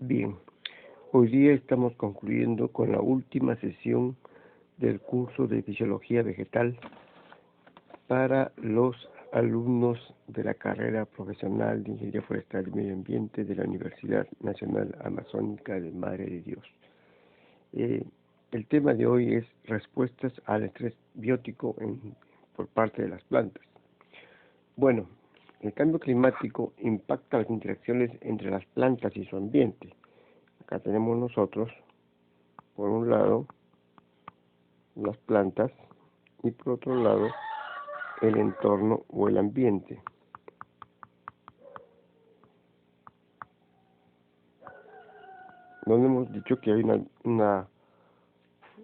Bien, hoy día estamos concluyendo con la última sesión del curso de Fisiología Vegetal para los alumnos de la carrera profesional de Ingeniería Forestal y Medio Ambiente de la Universidad Nacional Amazónica de Madre de Dios. El tema de hoy es respuestas al estrés biótico por parte de las plantas. Bueno, el cambio climático impacta las interacciones entre las plantas y su ambiente. Acá tenemos nosotros, por un lado, las plantas y por otro lado, el entorno o el ambiente. Donde hemos dicho que hay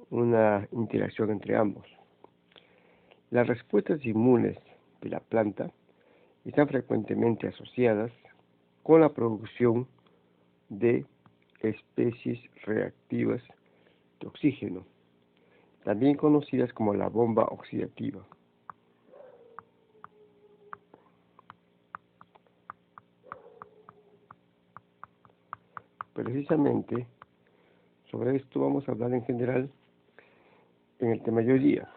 una interacción entre ambos. Las respuestas inmunes de la planta están frecuentemente asociadas con la producción de especies reactivas de oxígeno, también conocidas como la bomba oxidativa. Precisamente sobre esto vamos a hablar en general en el tema de hoy día.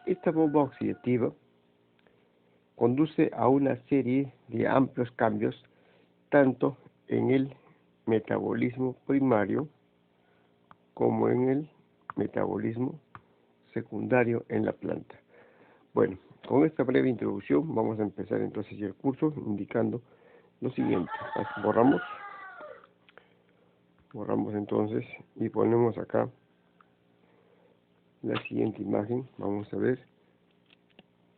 Esta bomba oxidativa conduce a una serie de amplios cambios tanto en el metabolismo primario como en el metabolismo secundario en la planta. Bueno, con esta breve introducción vamos a empezar entonces el curso indicando lo siguiente. Borramos entonces y ponemos acá la siguiente imagen. Vamos a ver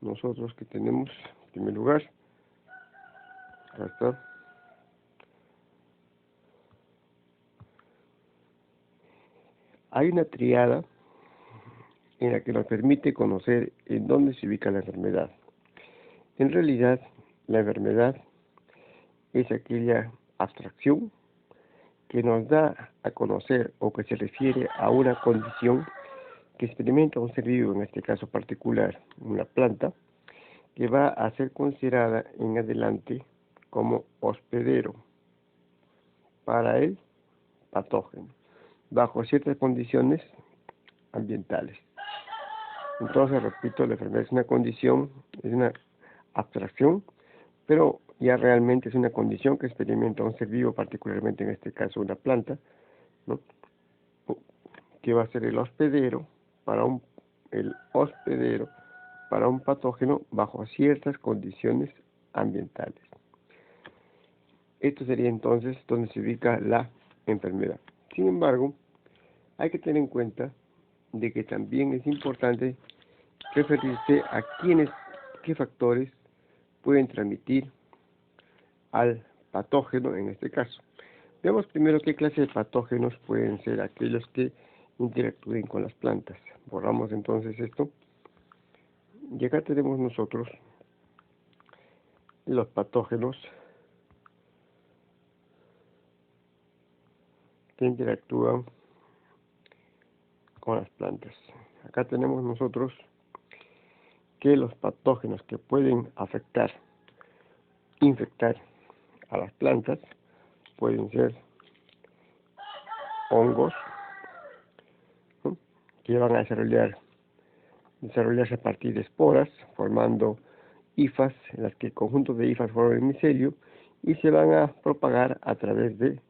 nosotros que tenemos en primer lugar. Acá está. Hay una triada en la que nos permite conocer en dónde se ubica la enfermedad. En realidad, la enfermedad es aquella abstracción que nos da a conocer o que se refiere a una condición que experimenta un ser vivo, en este caso particular, una planta, que va a ser considerada en adelante como hospedero para el patógeno, bajo ciertas condiciones ambientales. Entonces, repito, la enfermedad es una condición, es una abstracción, pero ya realmente es una condición que experimenta un ser vivo, particularmente en este caso una planta, ¿no?, que va a ser el hospedero para un patógeno bajo ciertas condiciones ambientales. Esto sería entonces donde se ubica la enfermedad. Sin embargo, hay que tener en cuenta de que también es importante referirse a qué factores pueden transmitir al patógeno en este caso. Veamos primero qué clase de patógenos pueden ser aquellos que interactúen con las plantas. Borramos entonces esto. Y acá tenemos nosotros los patógenos que interactúan con las plantas. Acá tenemos nosotros que los patógenos que pueden infectar a las plantas pueden ser hongos, ¿no?, que van a desarrollarse a partir de esporas, formando hifas, en las que el conjunto de hifas forman el micelio y se van a propagar a través de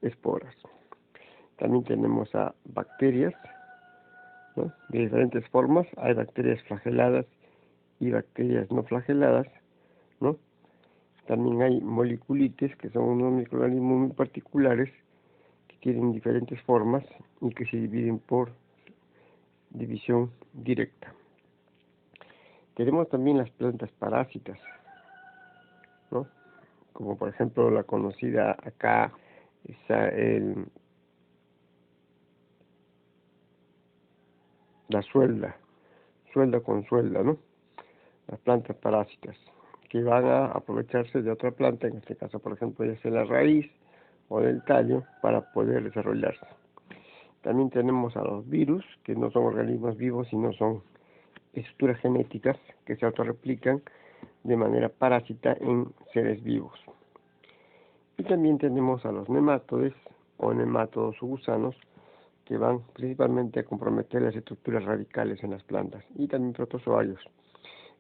esporas. También tenemos a bacterias, ¿no?, de diferentes formas. Hay bacterias flageladas y bacterias no flageladas, ¿no? También hay moleculites, que son unos microorganismos muy particulares que tienen diferentes formas y que se dividen por división directa. Tenemos también las plantas parásitas, ¿no?, como por ejemplo la conocida acá, la suelda con suelda, ¿no? Las plantas parásitas, que van a aprovecharse de otra planta, en este caso, por ejemplo, ya sea la raíz o del tallo, para poder desarrollarse. También tenemos a los virus, que no son organismos vivos, sino son estructuras genéticas que se autorreplican de manera parásita en seres vivos. Y también tenemos a los nematodes, o nemátodos o gusanos que van principalmente a comprometer las estructuras radicales en las plantas y también protozoarios.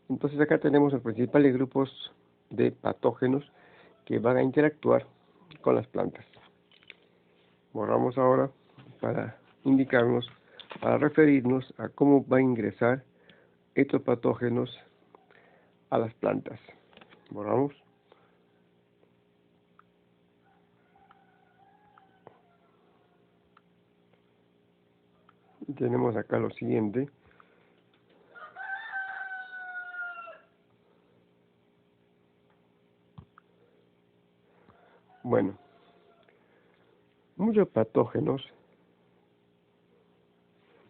Entonces acá tenemos los principales grupos de patógenos que van a interactuar con las plantas. Borramos ahora para indicarnos, para referirnos a cómo va a ingresar estos patógenos a las plantas. Borramos. Y tenemos acá lo siguiente. Bueno, muchos patógenos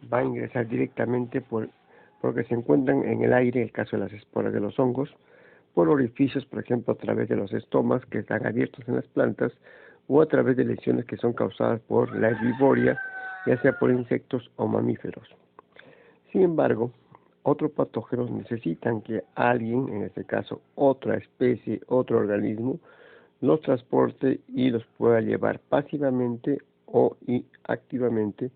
van a ingresar directamente porque se encuentran en el aire, en el caso de las esporas de los hongos, por orificios, por ejemplo, a través de los estomas que están abiertos en las plantas, o a través de lesiones que son causadas por la herbivoria, ya sea por insectos o mamíferos. Sin embargo, otros patógenos necesitan que alguien, en este caso otra especie, otro organismo, los transporte y los pueda llevar pasivamente o activamente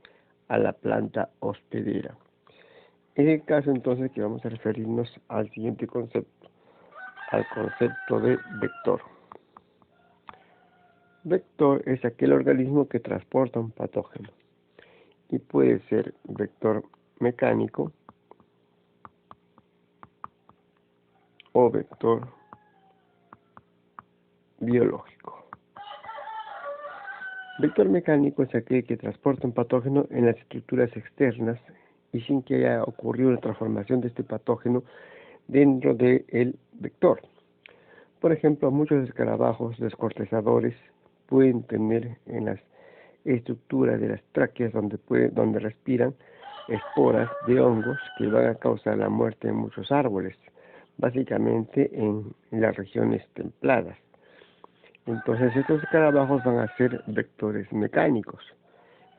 a la planta hospedera. En el caso entonces que vamos a referirnos al siguiente concepto, al concepto de vector. Vector es aquel organismo que transporta un patógeno y puede ser vector mecánico o vector biológico. Vector mecánico es aquel que transporta un patógeno en las estructuras externas y sin que haya ocurrido una transformación de este patógeno dentro del vector. Por ejemplo, muchos escarabajos descortezadores pueden tener en las estructuras de las tráqueas donde respiran esporas de hongos que van a causar la muerte de muchos árboles, básicamente en las regiones templadas. Entonces estos escarabajos van a ser vectores mecánicos.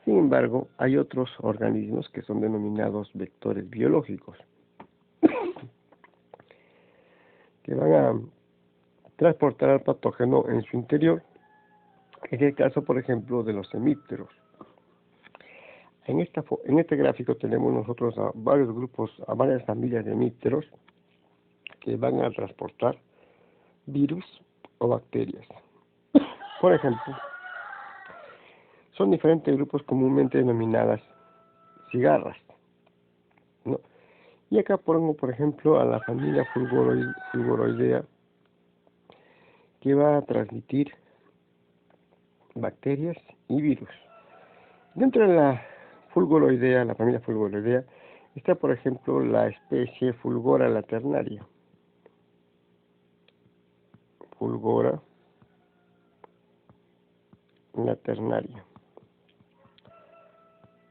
Sin embargo, hay otros organismos que son denominados vectores biológicos, que van a transportar al patógeno en su interior. Es el caso, por ejemplo, de los hemípteros. En este gráfico tenemos nosotros a varios grupos, a varias familias de hemípteros que van a transportar virus o bacterias. Por ejemplo, son diferentes grupos comúnmente denominadas cigarras, ¿no? Y acá pongo, por ejemplo, a la familia Fulgoroidea, que va a transmitir bacterias y virus. Dentro de la familia Fulgoroidea, está, por ejemplo, la especie Fulgora laternaria. Fulgora laternaria.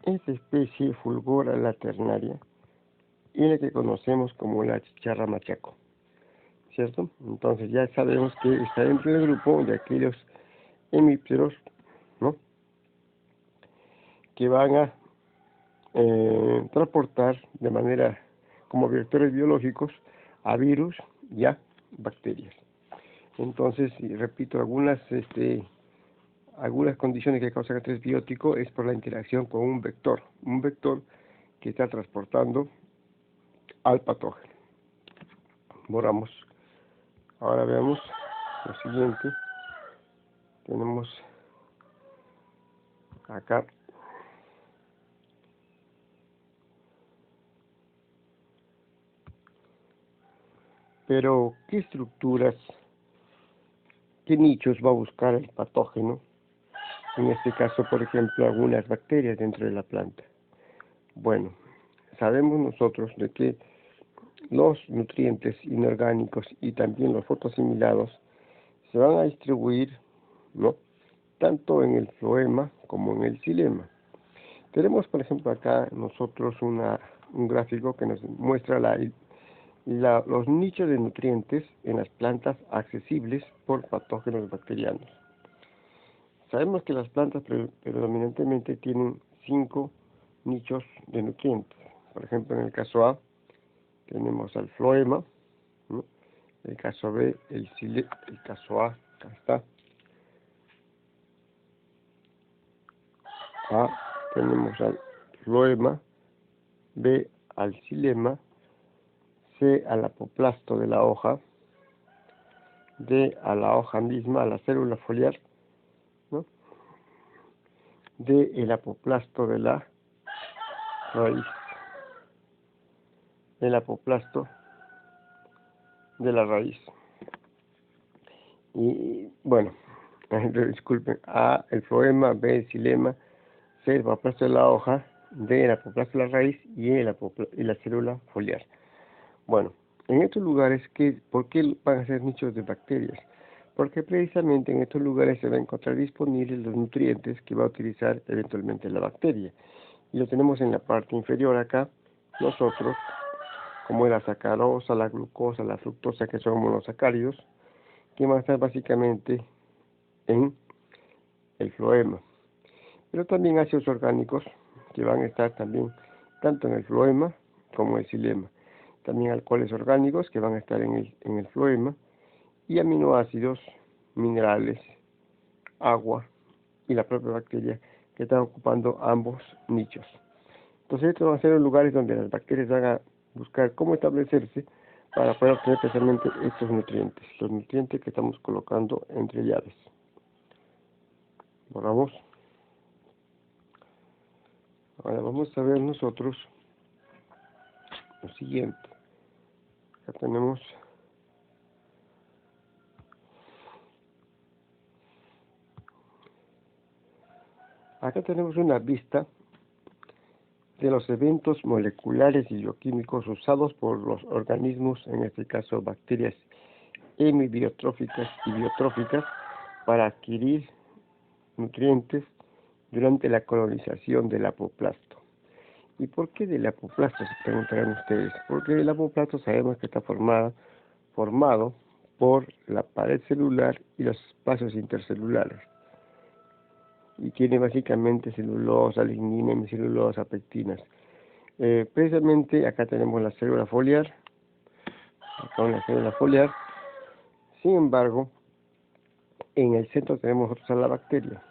Esta especie Fulgora laternaria es la que conocemos como la chicharra machaco, ¿cierto? Entonces ya sabemos que está dentro del grupo de aquellos hemípteros, ¿no?, que van a transportar de manera como vectores biológicos a virus y a bacterias. Entonces, y repito, algunas condiciones que causan estrés biótico es por la interacción con un vector que está transportando al patógeno. Borramos. Ahora veamos lo siguiente. Tenemos acá pero ¿qué estructuras, qué nichos va a buscar el patógeno? En este caso, por ejemplo, algunas bacterias dentro de la planta. Bueno, sabemos nosotros de que los nutrientes inorgánicos y también los fotosimilados se van a distribuir, ¿no?, tanto en el floema como en el xilema. Tenemos, por ejemplo, acá nosotros un gráfico que nos muestra los nichos de nutrientes en las plantas accesibles por patógenos bacterianos. Sabemos que las plantas predominantemente tienen 5 nichos de nutrientes. Por ejemplo, en el caso A tenemos al floema, ¿no?, el caso B, el caso A, acá está, A tenemos al floema, B al xilema, C al apoplasto de la hoja, D a la hoja misma, a la célula foliar, ¿no? D el apoplasto de la raíz, el apoplasto de la raíz. Y bueno, disculpen, A el floema, B el xilema, C el apoplasto de la hoja, D el apoplasto de la raíz y y la célula foliar. Bueno, en estos lugares, ¿por qué van a ser nichos de bacterias? Porque precisamente en estos lugares se van a encontrar disponibles los nutrientes que va a utilizar eventualmente la bacteria. Y lo tenemos en la parte inferior acá, nosotros, como la sacarosa, la glucosa, la fructosa, que son monosacáridos, que van a estar básicamente en el floema. Pero también ácidos orgánicos que van a estar también tanto en el floema como en el xilema. También alcoholes orgánicos que van a estar en el floema y aminoácidos, minerales, agua y la propia bacteria que están ocupando ambos nichos. Entonces estos van a ser los lugares donde las bacterias van a buscar cómo establecerse para poder obtener precisamente estos nutrientes, los nutrientes que estamos colocando entre llaves. Borramos. Ahora vamos a ver nosotros lo siguiente. Acá tenemos una vista de los eventos moleculares y bioquímicos usados por los organismos, en este caso bacterias hemibiontróficas y biotróficas, para adquirir nutrientes durante la colonización del apoplasto. ¿Y por qué del apoplasto? Se preguntarán ustedes. Porque el apoplasto sabemos que está formado por la pared celular y los espacios intercelulares. Y tiene básicamente celulosa, lignina, hemicelulosa, pectinas. Precisamente acá tenemos la célula foliar, Sin embargo, en el centro tenemos nosotros a la bacteria.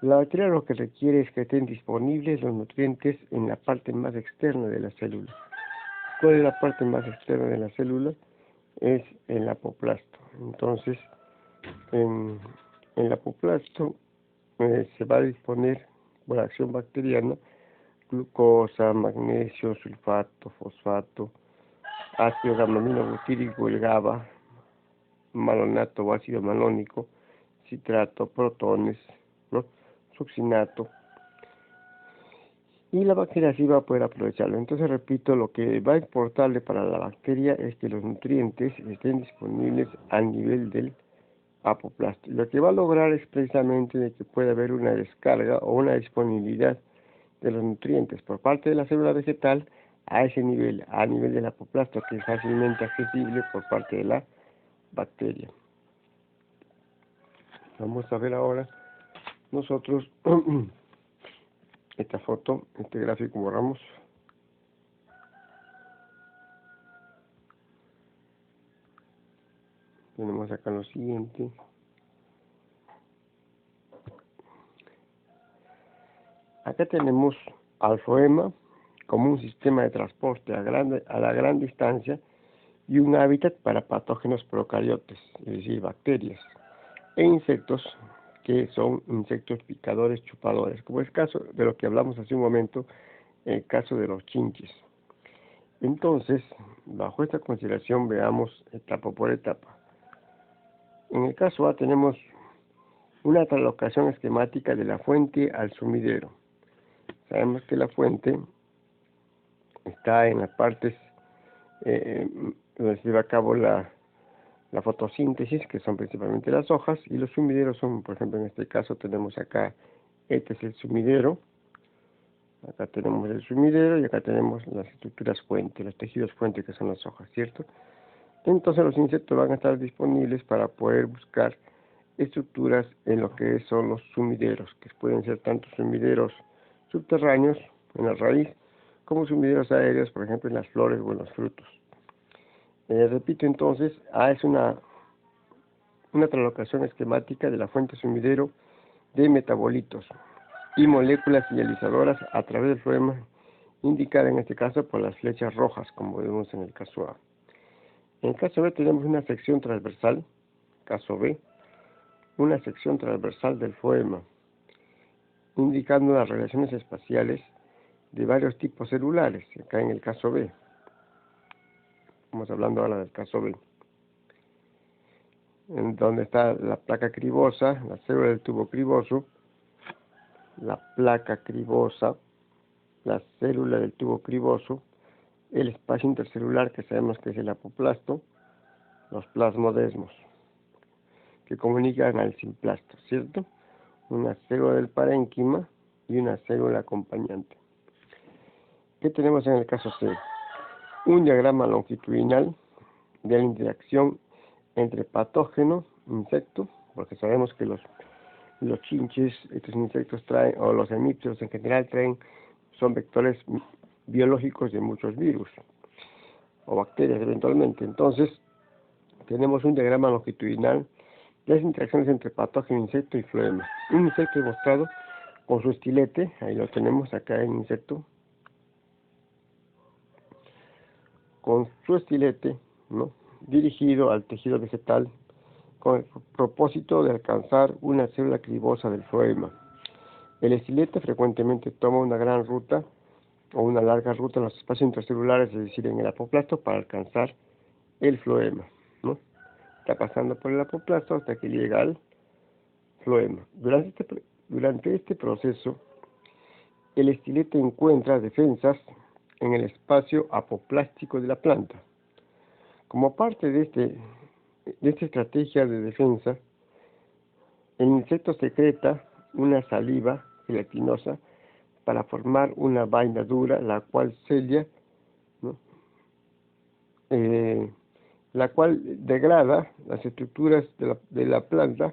La bacteria lo que requiere es que estén disponibles los nutrientes en la parte más externa de la célula. ¿Cuál es la parte más externa de la célula? Es el apoplasto. Entonces, en el apoplasto se va a disponer por acción bacteriana glucosa, magnesio, sulfato, fosfato, ácido gamma-aminobutírico, el GABA, malonato o ácido malónico, citrato, protones, ¿no? Succinato, y la bacteria así va a poder aprovecharlo. Entonces, repito, lo que va a importarle para la bacteria es que los nutrientes estén disponibles al nivel del apoplasto. Lo que va a lograr es precisamente de que pueda haber una descarga o una disponibilidad de los nutrientes por parte de la célula vegetal a ese nivel, a nivel del apoplasto, que es fácilmente accesible por parte de la bacteria. Vamos a ver ahora nosotros esta foto, este gráfico. Borramos. Tenemos acá lo siguiente. Acá tenemos al floema como un sistema de transporte a la gran distancia y un hábitat para patógenos procariotes, es decir, bacterias, e insectos que son insectos picadores chupadores, como es el caso de lo que hablamos hace un momento, el caso de los chinches. Entonces, bajo esta consideración, veamos etapa por etapa. En el caso A tenemos una traslocación esquemática de la fuente al sumidero. Sabemos que la fuente está en las partes donde se lleva a cabo la fotosíntesis, que son principalmente las hojas, y los sumideros son, por ejemplo, en este caso tenemos acá, este es el sumidero, acá tenemos el sumidero y acá tenemos las estructuras fuente, los tejidos fuente que son las hojas, ¿cierto? Entonces los insectos van a estar disponibles para poder buscar estructuras en lo que son los sumideros, que pueden ser tanto sumideros subterráneos en la raíz, como sumideros aéreos, por ejemplo, en las flores o en los frutos. Repito entonces, A es una traslocación esquemática de la fuente sumidero de metabolitos. y moléculas señalizadoras a través del floema, indicada en este caso por las flechas rojas, como vemos en el caso A. En el caso B tenemos una sección transversal, caso B, una sección transversal del floema, indicando las relaciones espaciales de varios tipos celulares, acá en el caso B. Estamos hablando ahora del caso B, en donde está la placa cribosa, la célula del tubo criboso, la placa cribosa, la célula del tubo criboso, el espacio intercelular que sabemos que es el apoplasto, los plasmodesmos, que comunican al simplasto, ¿cierto? Una célula del parénquima y una célula acompañante. ¿Qué tenemos en el caso C? Un diagrama longitudinal de la interacción entre patógeno, insecto, porque sabemos que los chinches, estos insectos traen, o los hemípteros en general son vectores biológicos de muchos virus, o bacterias eventualmente. Entonces, tenemos un diagrama longitudinal de las interacciones entre patógeno, insecto y floema. Un insecto mostrado con su estilete, ahí lo tenemos acá en insecto, con su estilete, ¿no?, dirigido al tejido vegetal con el propósito de alcanzar una célula cribosa del floema. El estilete frecuentemente toma una gran ruta o una larga ruta en los espacios intercelulares, es decir, en el apoplasto, para alcanzar el floema, ¿no? Está pasando por el apoplasto hasta que llega al floema. Durante este proceso, el estilete encuentra defensas en el espacio apoplástico de la planta. Como parte de esta estrategia de defensa, el insecto secreta una saliva gelatinosa para formar una vaina dura, la cual sella, ¿no?, la cual degrada las estructuras de la planta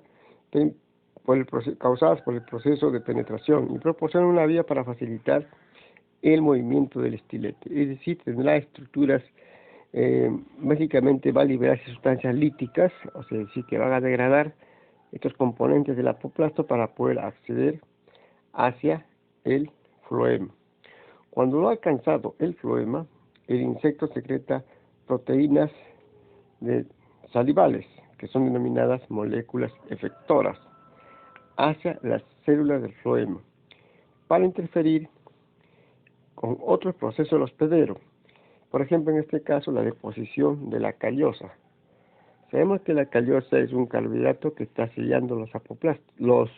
causadas por el proceso de penetración y proporciona una vía para facilitar el movimiento del estilete. Es decir, tendrá estructuras, básicamente va a liberar sustancias líticas, o sea, decir que van a degradar estos componentes del apoplasto para poder acceder hacia el floema. Cuando lo ha alcanzado el floema, el insecto secreta proteínas salivales, que son denominadas moléculas efectoras, hacia las células del floema, para interferir con otros procesos hospederos. Por ejemplo, en este caso, la deposición de la callosa. Sabemos que la callosa es un carbohidrato que está sellando los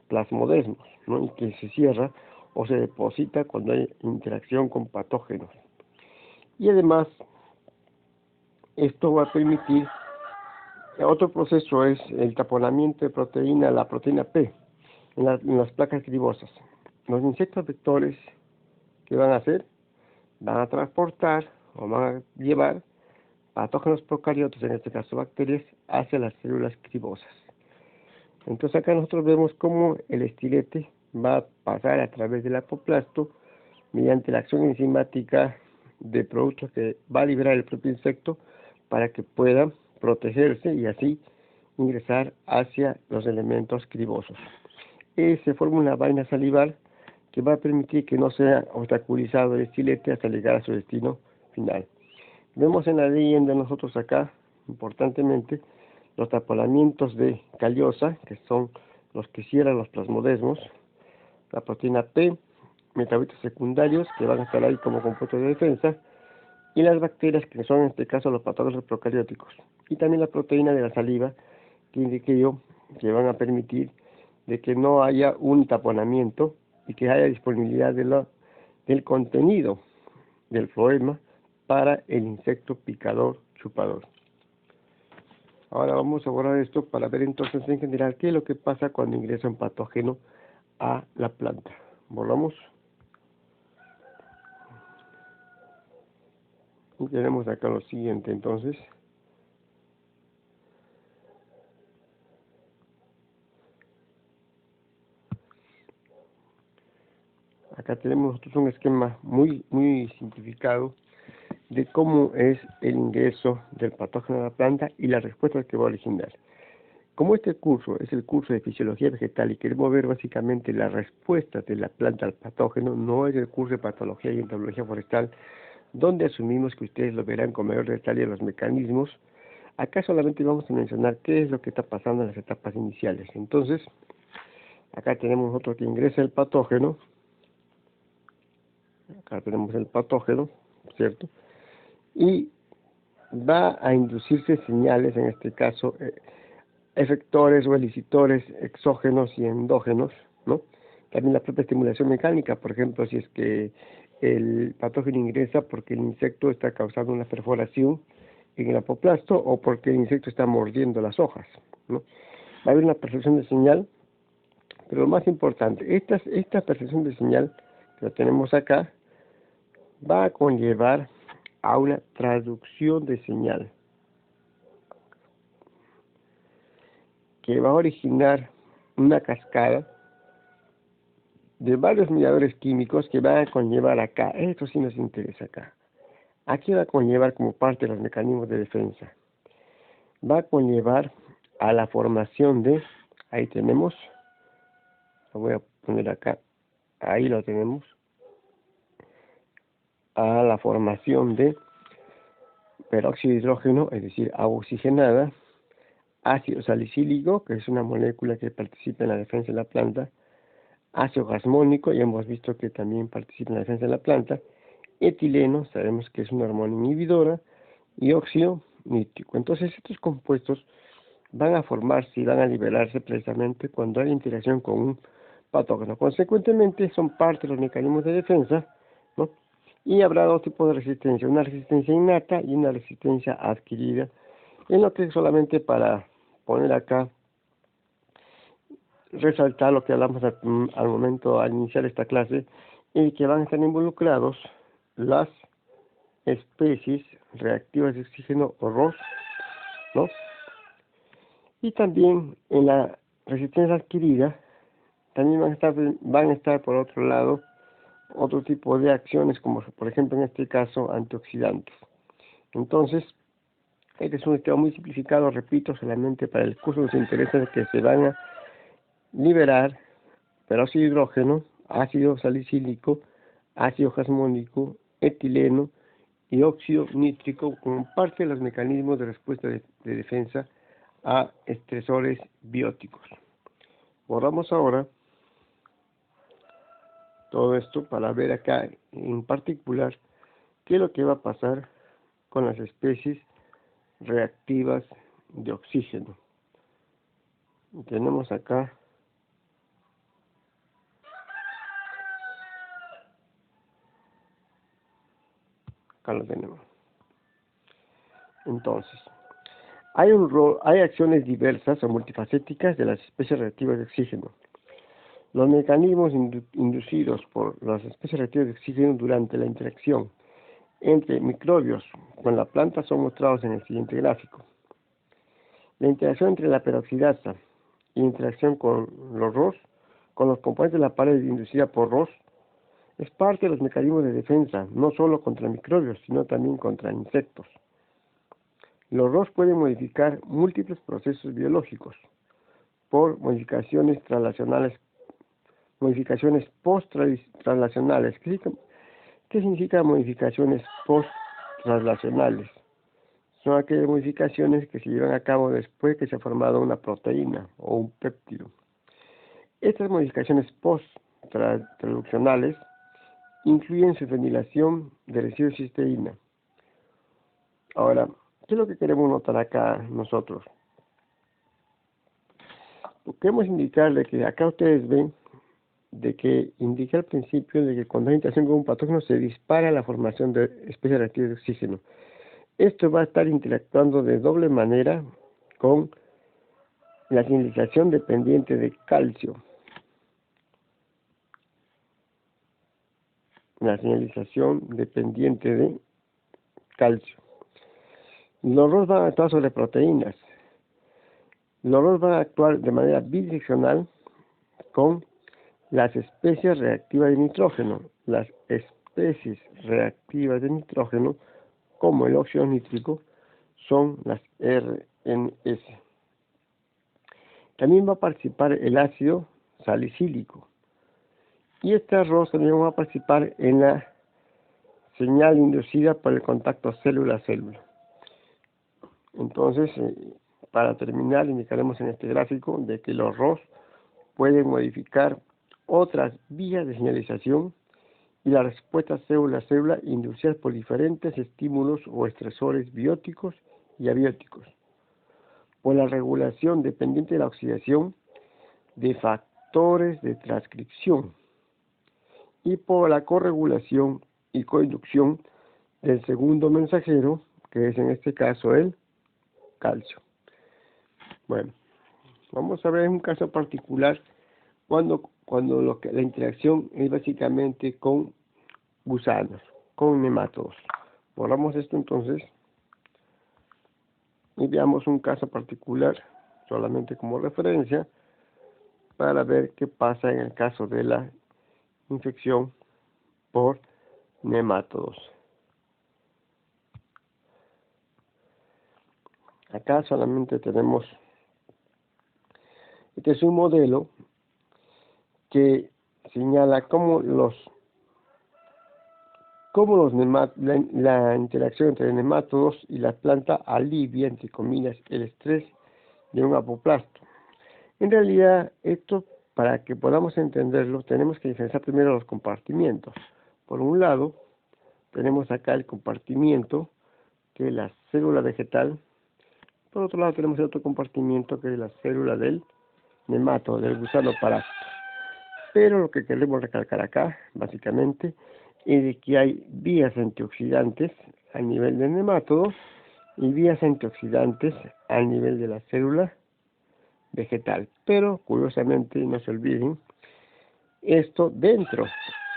plasmodesmos, ¿no?, y que se cierra o se deposita cuando hay interacción con patógenos. Y además, esto va a permitir, otro proceso es el taponamiento de proteína, la proteína P, en las placas cribosas. Los insectos vectores, ¿qué van a hacer? Van a transportar o van a llevar patógenos procariotas, en este caso bacterias, hacia las células cribosas. Entonces acá nosotros vemos cómo el estilete va a pasar a través del apoplasto mediante la acción enzimática de productos que va a liberar el propio insecto para que pueda protegerse y así ingresar hacia los elementos cribosos. Se forma una vaina salival que va a permitir que no sea obstaculizado el estilete hasta llegar a su destino final. Vemos en la leyenda nosotros acá, importantemente, los taponamientos de callosa, que son los que cierran los plasmodesmos, la proteína P, metabolitos secundarios, que van a estar ahí como compuestos de defensa, y las bacterias, que son en este caso los patógenos procarióticos, y también la proteína de la saliva, que indiqué yo, que van a permitir de que no haya un taponamiento y que haya disponibilidad del contenido del floema para el insecto picador chupador. Ahora vamos a borrar esto para ver entonces en general qué es lo que pasa cuando ingresa un patógeno a la planta. Borramos. Y tenemos acá lo siguiente entonces. Acá tenemos nosotros un esquema muy simplificado de cómo es el ingreso del patógeno a la planta y la respuesta que va a originar. como este curso es el curso de fisiología vegetal y queremos ver básicamente la respuesta de la planta al patógeno, no es el curso de patología y entomología forestal, donde asumimos que ustedes lo verán con mayor detalle los mecanismos. Acá solamente vamos a mencionar qué es lo que está pasando en las etapas iniciales. Entonces, acá tenemos otro que ingresa el patógeno. Acá tenemos el patógeno, ¿cierto? Y va a inducirse señales, en este caso, efectores o elicitores exógenos y endógenos, ¿no? También la propia estimulación mecánica, por ejemplo, si es que el patógeno ingresa porque el insecto está causando una perforación en el apoplasto o porque el insecto está mordiendo las hojas, ¿no? Va a haber una percepción de señal, pero lo más importante, esta percepción de señal que la tenemos acá, va a conllevar a una traducción de señal, que va a originar una cascada de varios mediadores químicos que van a conllevar acá, esto sí nos interesa acá. Aquí va a conllevar como parte de los mecanismos de defensa. Va a conllevar a la formación de, ahí tenemos, lo voy a poner acá, ahí lo tenemos, a la formación de peróxido de hidrógeno, es decir, agua oxigenada, ácido salicílico, que es una molécula que participa en la defensa de la planta, ácido jasmónico, ya hemos visto que también participa en la defensa de la planta, etileno, sabemos que es una hormona inhibidora, y óxido nítrico. Entonces estos compuestos van a formarse y van a liberarse precisamente cuando hay interacción con un patógeno. Consecuentemente son parte de los mecanismos de defensa, ¿no? Y habrá dos tipos de resistencia, una resistencia innata y una resistencia adquirida, en lo que solamente para poner acá, resaltar lo que hablamos al momento, al iniciar esta clase, y que van a estar involucrados las especies reactivas de oxígeno o ROS, ¿no? Y también en la resistencia adquirida, también van a estar por otro lado otro tipo de acciones, como por ejemplo en este caso antioxidantes. Entonces, este es un esquema muy simplificado, repito, solamente para el curso nos interesa que se van a liberar peróxido de hidrógeno, ácido salicílico, ácido jasmónico, etileno y óxido nítrico como parte de los mecanismos de respuesta de defensa a estresores bióticos. Borramos ahora todo esto para ver acá en particular qué es lo que va a pasar con las especies reactivas de oxígeno. Tenemos acá lo tenemos. Entonces, hay acciones diversas o multifacéticas de las especies reactivas de oxígeno. Los mecanismos inducidos por las especies reactivas de oxígeno durante la interacción entre microbios con la planta son mostrados en el siguiente gráfico. La interacción entre la peroxidasa y interacción con los ROS, con los componentes de la pared inducida por ROS, es parte de los mecanismos de defensa, no solo contra microbios, sino también contra insectos. Los ROS pueden modificar múltiples procesos biológicos por modificaciones translacionales, modificaciones post-translacionales. ¿Qué significa modificaciones post-translacionales? Son aquellas modificaciones que se llevan a cabo después que se ha formado una proteína o un péptido. Estas modificaciones post-traduccionales incluyen su fenilación de residuos de cisteína. Ahora, ¿qué es lo que queremos notar acá nosotros? Queremos indicarle que acá ustedes ven de que indica al principio de que cuando hay interacción con un patógeno se dispara la formación de especies reactivas de oxígeno. Esto va a estar interactuando de doble manera con la señalización dependiente de calcio. La señalización dependiente de calcio. Los ROS van a actuar sobre proteínas. Los ROS van a actuar de manera bidireccional con las especies reactivas de nitrógeno. Las especies reactivas de nitrógeno, como el óxido nítrico, son las RNS. también va a participar el ácido salicílico. Y este arroz también va a participar en la señal inducida por el contacto célula-célula. Entonces, para terminar, indicaremos en este gráfico de que los ROS pueden modificar otras vías de señalización y las respuestas célula-célula inducidas por diferentes estímulos o estresores bióticos y abióticos, por la regulación dependiente de la oxidación de factores de transcripción y por la corregulación y coinducción del segundo mensajero, que es en este caso el calcio. Bueno, vamos a ver un caso particular cuando la interacción es básicamente con gusanos, con nemátodos. Borramos esto entonces y veamos un caso particular solamente como referencia para ver qué pasa en el caso de la infección por nemátodos. Acá solamente tenemos, este es un modelo que señala cómo la interacción entre nemátodos y la planta alivia, entre comillas, el estrés de un apoplasto. En realidad, esto, para que podamos entenderlo, tenemos que diferenciar primero los compartimientos. Por un lado, tenemos acá el compartimiento, que es la célula vegetal. Por otro lado, tenemos el otro compartimiento, que es la célula del nemátodo, del gusano parásito. Pero lo que queremos recalcar acá, básicamente, es de que hay vías antioxidantes a nivel del nemátodo y vías antioxidantes a nivel de la célula vegetal. Pero, curiosamente, no se olviden, esto dentro,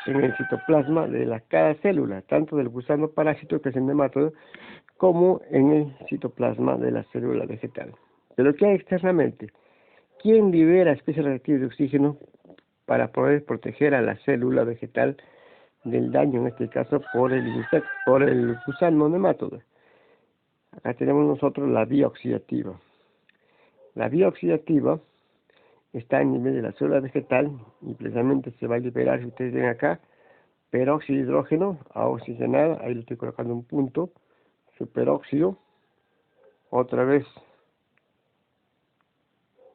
en el citoplasma de cada célula, tanto del gusano parásito, que es el nemátodo, como en el citoplasma de la célula vegetal. Pero ¿qué hay externamente? ¿Quién libera especies reactivas de oxígeno para poder proteger a la célula vegetal del daño, en este caso por el gusano nemátodo? Acá tenemos nosotros la vía oxidativa. La vía oxidativa está a nivel de la célula vegetal y precisamente se va a liberar, si ustedes ven acá, peróxido de hidrógeno a oxigenada, ahí le estoy colocando un punto, superóxido, otra vez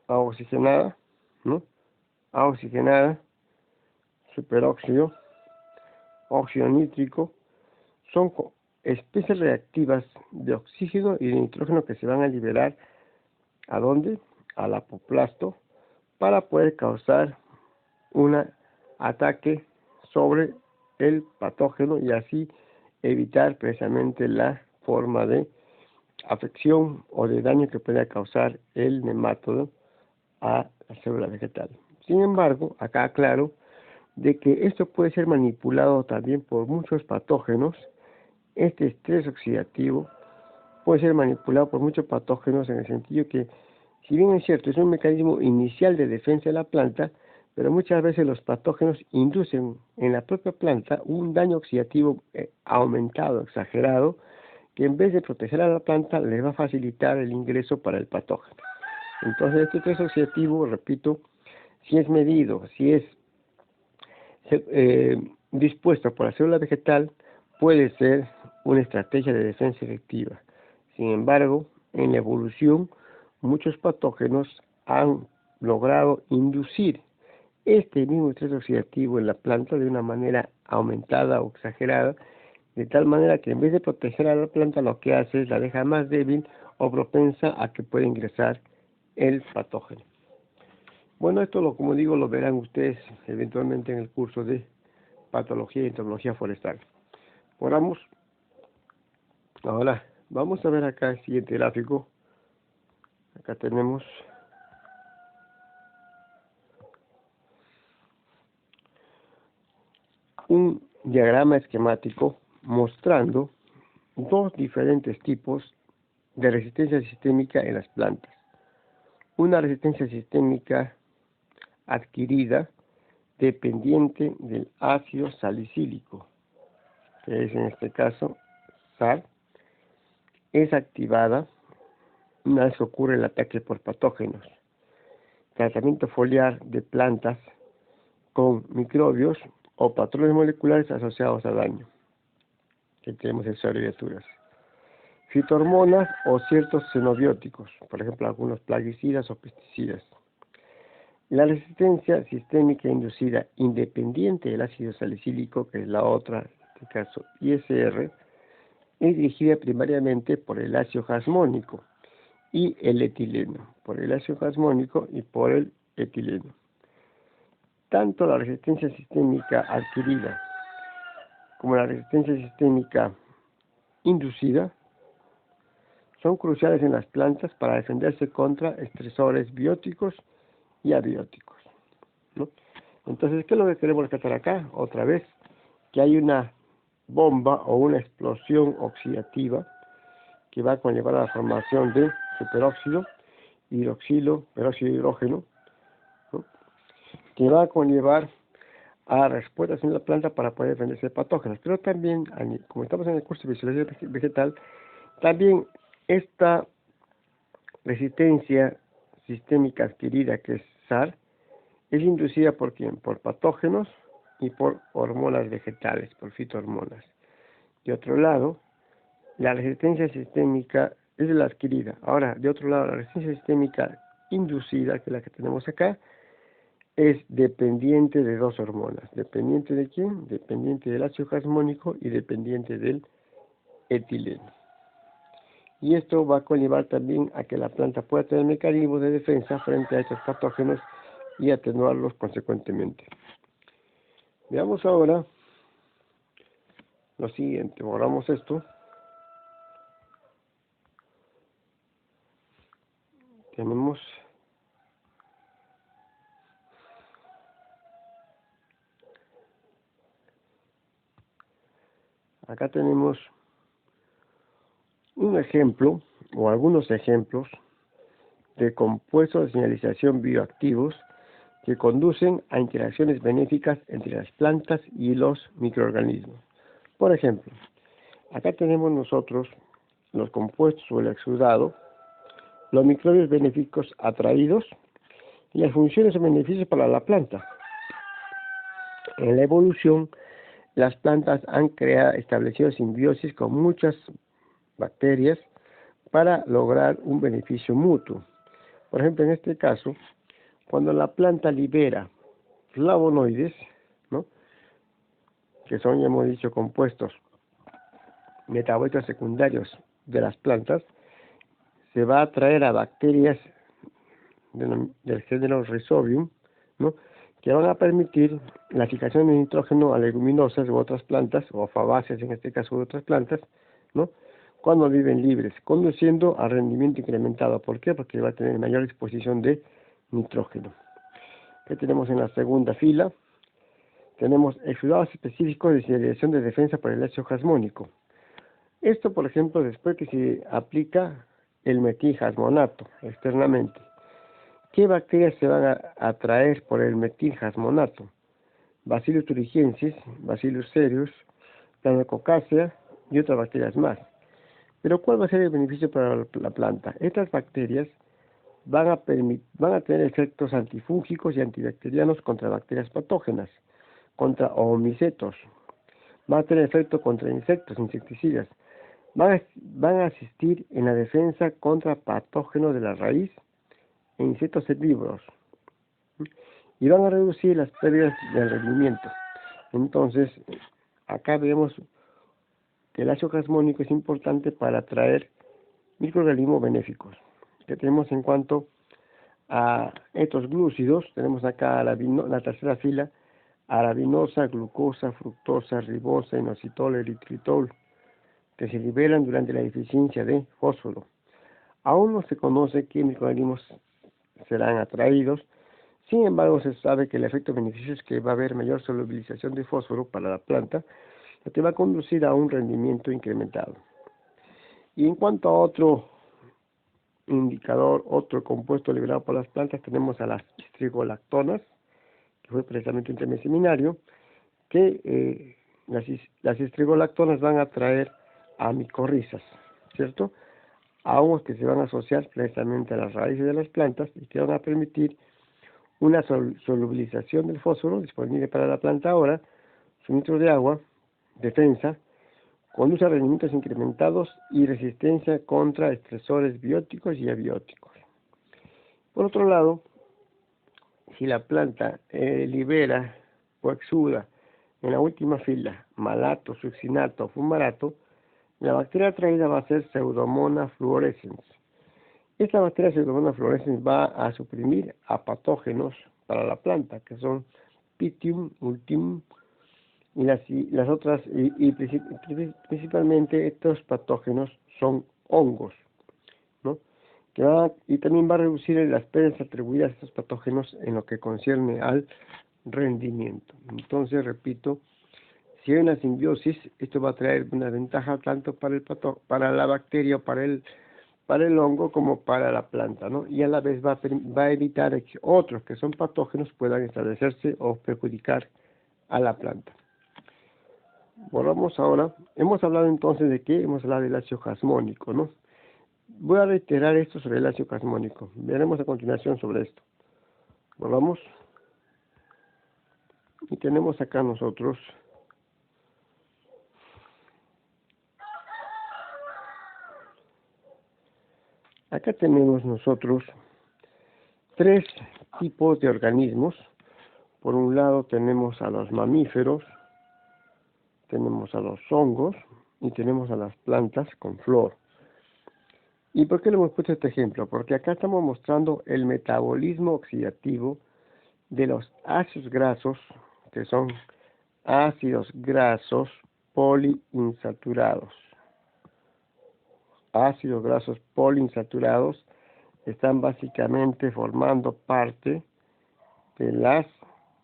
a oxigenada, ¿no? A oxigenada, superóxido, óxido nítrico, son especies reactivas de oxígeno y de nitrógeno que se van a liberar, ¿a dónde? Al apoplasto, para poder causar un ataque sobre el patógeno y así evitar precisamente la forma de afección o de daño que pueda causar el nemátodo a la célula vegetal. Sin embargo, acá aclaro de que esto puede ser manipulado también por muchos patógenos. Este estrés oxidativo puede ser manipulado por muchos patógenos en el sentido que, si bien es cierto, es un mecanismo inicial de defensa de la planta, pero muchas veces los patógenos inducen en la propia planta un daño oxidativo aumentado, exagerado, que en vez de proteger a la planta, le va a facilitar el ingreso para el patógeno. Entonces, este estrés oxidativo, repito, si es medido, si es dispuesto por la célula vegetal, puede ser una estrategia de defensa efectiva. Sin embargo, en la evolución, muchos patógenos han logrado inducir este mismo estrés oxidativo en la planta de una manera aumentada o exagerada, de tal manera que en vez de proteger a la planta, lo que hace es la deja más débil o propensa a que pueda ingresar el patógeno. Bueno, esto, como digo, lo verán ustedes eventualmente en el curso de patología y entomología forestal. Ahora vamos a ver acá el siguiente gráfico. Acá tenemos un diagrama esquemático mostrando dos diferentes tipos de resistencia sistémica en las plantas. Una resistencia sistémica adquirida dependiente del ácido salicílico, que es en este caso SAR, es activada una vez que ocurre el ataque por patógenos. tratamiento foliar de plantas con microbios o patrones moleculares asociados al daño que tenemos en sus abreviaturas. Fitohormonas o ciertos xenobióticos, por ejemplo, algunos plaguicidas o pesticidas. La resistencia sistémica inducida independiente del ácido salicílico, que es la otra, en este caso ISR, es dirigida primariamente por el ácido jasmónico y el etileno, por el ácido jasmónico y por el etileno. Tanto la resistencia sistémica adquirida como la resistencia sistémica inducida son cruciales en las plantas para defenderse contra estresores bióticos y abióticos, ¿no? Entonces, ¿qué es lo que queremos rescatar acá? Otra vez, que hay una bomba o una explosión oxidativa que va a conllevar a la formación de superóxido, hidroxilo, peróxido de hidrógeno, ¿no? Que va a conllevar a respuestas en la planta para poder defenderse de patógenos. Pero también, como estamos en el curso de fisiología vegetal, también esta resistencia sistémica adquirida, que es SAR, es inducida ¿por quién? Por patógenos y por hormonas vegetales, por fitohormonas. De otro lado, la resistencia sistémica es la adquirida. Ahora, de otro lado, la resistencia sistémica inducida, que es la que tenemos acá, es dependiente de dos hormonas. ¿Dependiente de quién? Dependiente del ácido jasmónico y dependiente del etileno. Y esto va a conllevar también a que la planta pueda tener mecanismos de defensa frente a estos patógenos y atenuarlos consecuentemente. Veamos ahora lo siguiente. Borramos esto. Tenemos acá tenemos un ejemplo o algunos ejemplos de compuestos de señalización bioactivos que conducen a interacciones benéficas entre las plantas y los microorganismos. Por ejemplo, acá tenemos nosotros los compuestos o el exudado, los microbios benéficos atraídos y las funciones o beneficios para la planta. En la evolución, las plantas han establecido simbiosis con muchas bacterias para lograr un beneficio mutuo. Por ejemplo, en este caso, cuando la planta libera flavonoides, ¿no?, que son, ya hemos dicho, compuestos metabolitos secundarios de las plantas, se va a atraer a bacterias del género Rhizobium, ¿no?, que van a permitir la fijación de nitrógeno a leguminosas u otras plantas, o a fabáceas en este caso de otras plantas, ¿no?, cuando viven libres, conduciendo a rendimiento incrementado. ¿Por qué? Porque va a tener mayor exposición de nitrógeno. ¿Qué tenemos en la segunda fila? Tenemos exudados específicos de señalización de defensa por el ácido jasmónico. Esto, por ejemplo, después que se aplica el metilhasmonato externamente. ¿Qué bacterias se van a atraer por el metilhasmonato? Bacillus thuringiensis, Bacillus cereus, Planococcacea y otras bacterias más. Pero ¿cuál va a ser el beneficio para la planta? Estas bacterias van a tener efectos antifúngicos y antibacterianos contra bacterias patógenas, contra oomicetos. Van a tener efecto contra insectos, insecticidas. Van a asistir en la defensa contra patógenos de la raíz e insectos herbívoros. Y van a reducir las pérdidas del rendimiento. Entonces, acá vemos que el ácido jasmónico es importante para atraer microorganismos benéficos. Que tenemos en cuanto a estos glúcidos, tenemos acá la tercera fila, arabinosa, glucosa, fructosa, ribosa, inositol, eritritol, que se liberan durante la deficiencia de fósforo. Aún no se conoce qué microorganismos serán atraídos, sin embargo se sabe que el efecto beneficioso es que va a haber mayor solubilización de fósforo para la planta, lo que va a conducir a un rendimiento incrementado. Y en cuanto a otro indicador, otro compuesto liberado por las plantas, tenemos a las estrigolactonas, que fue precisamente un tema seminario, que las estrigolactonas van a atraer a micorrizas, ¿cierto?, a hongos que se van a asociar precisamente a las raíces de las plantas y que van a permitir una solubilización del fósforo disponible para la planta ahora, suministro de agua, defensa, conduce a rendimientos incrementados y resistencia contra estresores bióticos y abióticos. Por otro lado, si la planta libera o exuda en la última fila malato, succinato o fumarato, la bacteria atraída va a ser Pseudomonas fluorescens. Esta bacteria Pseudomonas fluorescens va a suprimir a patógenos para la planta, que son Pythium, Ultium y las otras, y principalmente estos patógenos son hongos, ¿no? Y también va a reducir las pérdidas atribuidas a estos patógenos en lo que concierne al rendimiento. Entonces, repito, si hay una simbiosis, esto va a traer una ventaja tanto para la bacteria o para el hongo como para la planta, ¿no? Y a la vez va a evitar que otros que son patógenos puedan establecerse o perjudicar a la planta. Volvamos ahora. Hemos hablado entonces de qué? Hemos hablado del ácido jasmónico, ¿no? Voy a reiterar esto sobre el ácido jasmónico. Veremos a continuación sobre esto. Volvamos. Y tenemos acá nosotros tres tipos de organismos. Por un lado tenemos a los mamíferos, tenemos a los hongos y tenemos a las plantas con flor. ¿Y por qué le hemos puesto este ejemplo? Porque acá estamos mostrando el metabolismo oxidativo de los ácidos grasos, que son ácidos grasos poliinsaturados. Ácidos grasos poliinsaturados están básicamente formando parte de las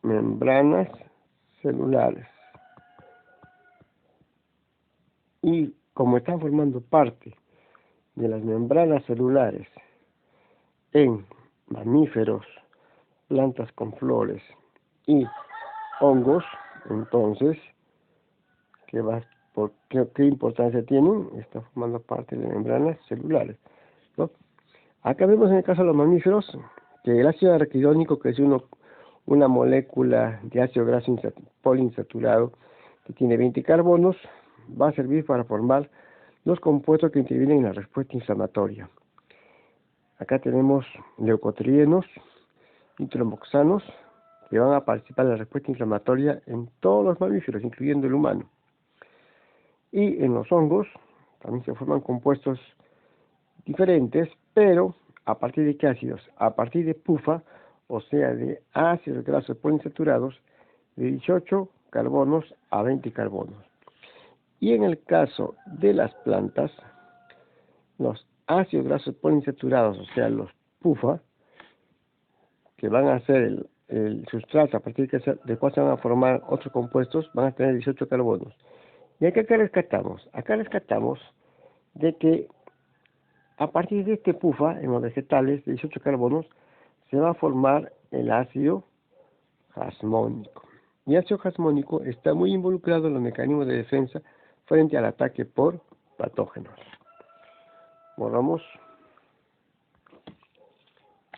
membranas celulares. Y como están formando parte de las membranas celulares en mamíferos, plantas con flores y hongos, entonces, ¿qué importancia tienen? Están formando parte de membranas celulares, ¿no? Acá vemos en el caso de los mamíferos que el ácido araquidónico, que es una molécula de ácido graso poliinsaturado que tiene 20 carbonos, va a servir para formar los compuestos que intervienen en la respuesta inflamatoria. Acá tenemos leucotrienos y tromboxanos que van a participar en la respuesta inflamatoria en todos los mamíferos, incluyendo el humano. Y en los hongos también se forman compuestos diferentes, pero ¿a partir de qué ácidos? A partir de PUFA, o sea, de ácidos grasos poliinsaturados, de 18 carbonos a 20 carbonos. Y en el caso de las plantas, los ácidos grasos poliinsaturados, o sea, los PUFA, que van a ser el sustrato a partir de cual se van a formar otros compuestos, van a tener 18 carbonos. ¿Y acá qué rescatamos? Acá rescatamos de que a partir de este PUFA, en los vegetales, de 18 carbonos, se va a formar el ácido jasmónico. Y el ácido jasmónico está muy involucrado en los mecanismos de defensa frente al ataque por patógenos. Volvamos.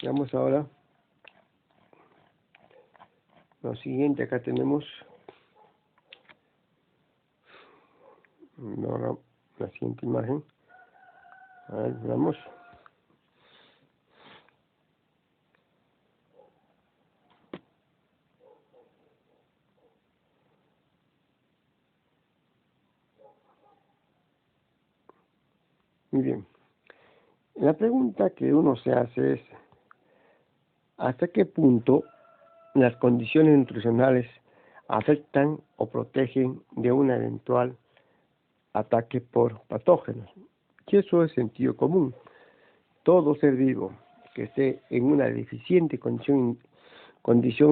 Veamos ahora lo siguiente. Acá tenemos la siguiente imagen. A ver, veamos. Muy bien. La pregunta que uno se hace es, ¿hasta qué punto las condiciones nutricionales afectan o protegen de un eventual ataque por patógenos? Y eso es sentido común. Todo ser vivo que esté en una deficiente condición